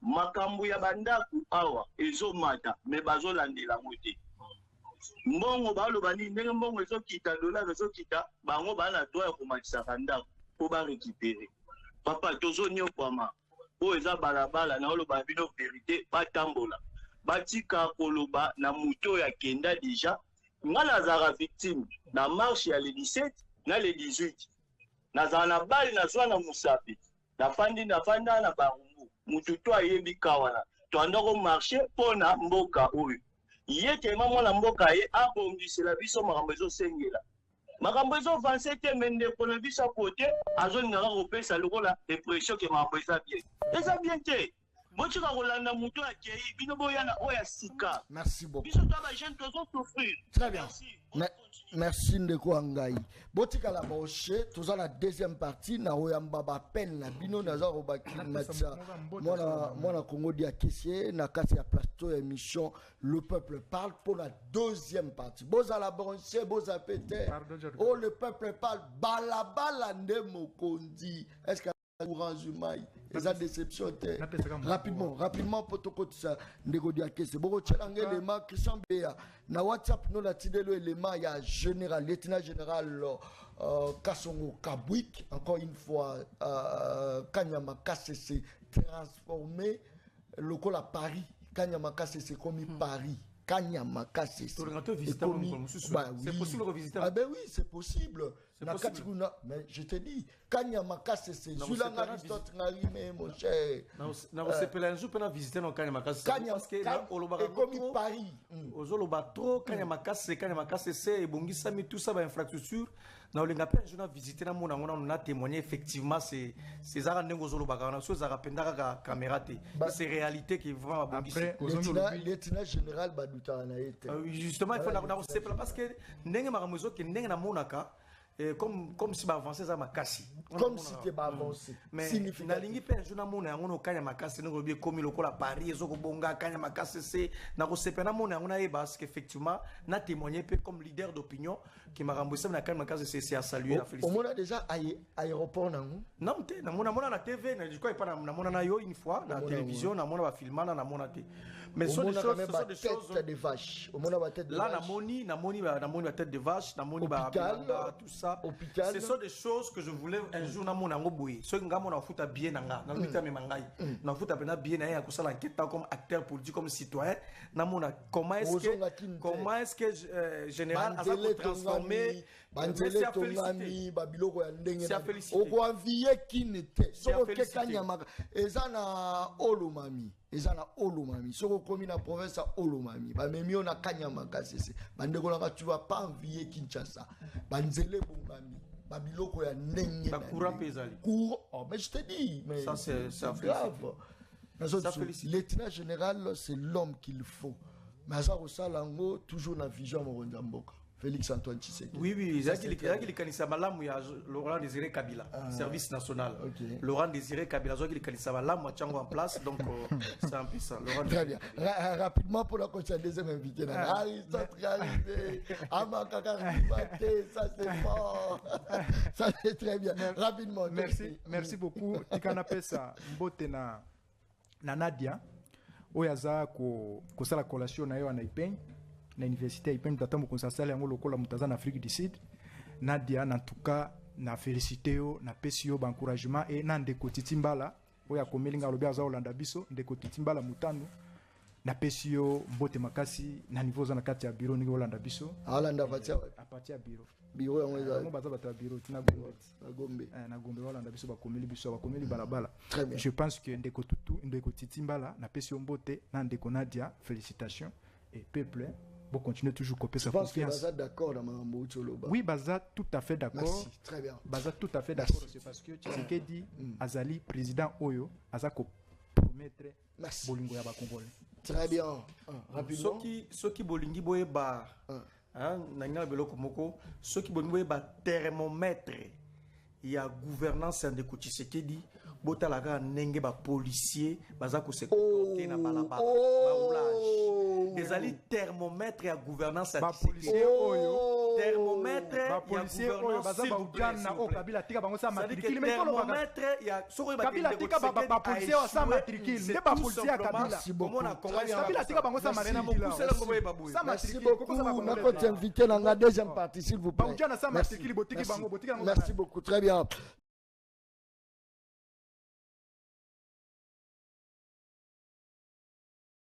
Makambu ya bandaku awa ezomata me bazolandela mote. Mbongo baloba ni ndenge mbongo ezokita dollar ezokita bango bana droit ya komatisa bandaku po ba récupérer. Papa tozonyokwama. O eza balabala na oloba bino vérité batambola. Batika koloba na muto ya kenda déjà. Ngala zara victime na marche ya le 17 na le 18. Nazana bali na zwana musapi nafandi nafanda na barungu mutu to ayebi kawana to andoko marché pona mboka oyo yete mama na mboka ye abongisela biso makambo ezosengela makambo ezovanse te mende pona biso kote azolingaka kopesa lokola depression ke makambo eza bien te botika kolanda mutu akei bino boyana oya sika. Merci beaucoup. Biso to ba jeune tozo souffrir. Très bien. Merci Ndeko Ngai. Botika la broche, toza la deuxième partie na oyamba ba peine na bino naza robaki matsa. Mona Congo dia kessier na kati ya plateau émission Le Peuple parle pour la deuxième partie. Boza la broche, boza pété. Oh le peuple parle balabala ndemo kondi. Est-ce que courage mai eza déception te. Rapidement pour ça ndeko dia kese boko tchelanga élément Christian Beya na WhatsApp no la tidelo élément ya général lieutenant général Kasongo Kabwik encore une fois Kanyama KCC transformé local à Paris. Kanyama KCC comme Paris. Kanyama KCC. C'est possible de visiter. Ah ben oui, c'est possible. Mais je te dis, Kanyama KCC, Zulanga Aristote Narime, mon cher. Non, c'est pas un jour pour visiter dans Kanyama KCC. Parce que comme Paris. Ozolobatro, Kanyama KCC, et Bongisami, tout ça, infrastructure. Dans le Gapé, je n'ai visité dans mon on a témoigné effectivement ces arènes Zolobagana, ces arapendara caméra, c'est réalité qui va après. Lieutenant général Badouta justement, il faut la parce que n'est maramozo qui n'est na monaka. Comme si avancer ça m'a cassé. Comme si tu avancé. Mais na lingi pe juna mona ngono kanya makasi ngo bien comme lokola Paris ezoko bonga kanya makasi c'est na ko sepena mona ngona e parce qu'effectivement na témoigné peu comme leader d'opinion qui m'a remboursé na kanya makasi c'est à saluer la féliciter. On a déjà aéroport nango. Non te na mona na TV na je crois pas na mona na yo une fois na télévision na mona ba filmana na mona te. Mais ce sont des choses de vache. On a tête de vache. Là na moni ba tête de vache, na moni ba tout ça. Ce sont des choses que je voulais un jour na mon ango boye. Ce nga mon futa bien nanga, na mita me mangai. Na futa pena bien na ya kusala enquête comme acteur politique comme citoyen. Na mona comment est-ce que général a transformé Banzele tongami babiloko ya ndenge na oko envier kinete soko ke kanyama ezana olumami soko komi na province olumami ba memio na kanyama kasese bandeko na tu vas pas envier Kinshasa banzele bongami babiloko ya ndenge na courant pezali mais je te dis mais ça c'est grave. Lieutenant général c'est l'homme qu'il faut mais ça osalango toujours na vision moronza mboka. Félix Antoine Tshisekedi. Oui, il kanisa malamu ya Laurent Désiré Kabila, service national. Laurent Désiré Kabila, il kanisa malamu en place, donc c'est un peu ça. Très bien. Rapidement pour la prochaine deuxième invité. Aristote arrivé, Amakaka ça c'est fort. Ça c'est très bien. Rapidement. Merci beaucoup. Tikana pesa mbote na Nadia. Oyaza ko sala collation na yo na Ipeng. Na université ipeni tatamu konsasala yango lokola mutaza na Afrique du Sud. Nadia en tout cas na félicité yo na pesi yo ba encouragement et na ndeko titimbala oya komelinga lobi aza Olanda biso ndeko titimbala mutanu na pesi yo mbote makasi na niveau za na kati ya bureau ni Olanda biso Olanda vatia a partir ya bureau yango eza mo baza bata bureau tina Gombe na Gombe Olanda biso ba komeli balabala. Je pense que ndeko tutu ndeko titimbala na pesi yo mbote na ndeko Nadia félicitations et peuple pour continuer toujours copier sa confiance. Je pense que Baza d'accord dans Mambo Tcholoba. Oui, Baza tout à fait d'accord. Merci, très bien. Baza tout à fait d'accord, c'est parce que Tshisekedi Azali président Oyo Azako promettre Bolingo ya ba Congolais. Très bien. Rapidement. Ceux qui bolingi boye ba nangina beloko moko, ceux qui bolingi boye ba thermomètre il y a gouvernance en de Tshisekedi botalaka nenge ba policier bazako se comporter na balabala ba roulage des ali thermomètre ya gouvernance ba policier oyo thermomètre ba policier oyo bazaba ugana o Kabila tika bango sa matricule mais thermomètre ya soko ba Kabila tika ba policier o sa matricule ne ba policier ya Kabila Kabila tika bango sa marena mo kusela ngo boye babuye sa matricule koko sa ba on a invité dans la deuxième partie s'il vous plaît. Ba ugana sa matricule botiki bango botika. Merci beaucoup, très bien.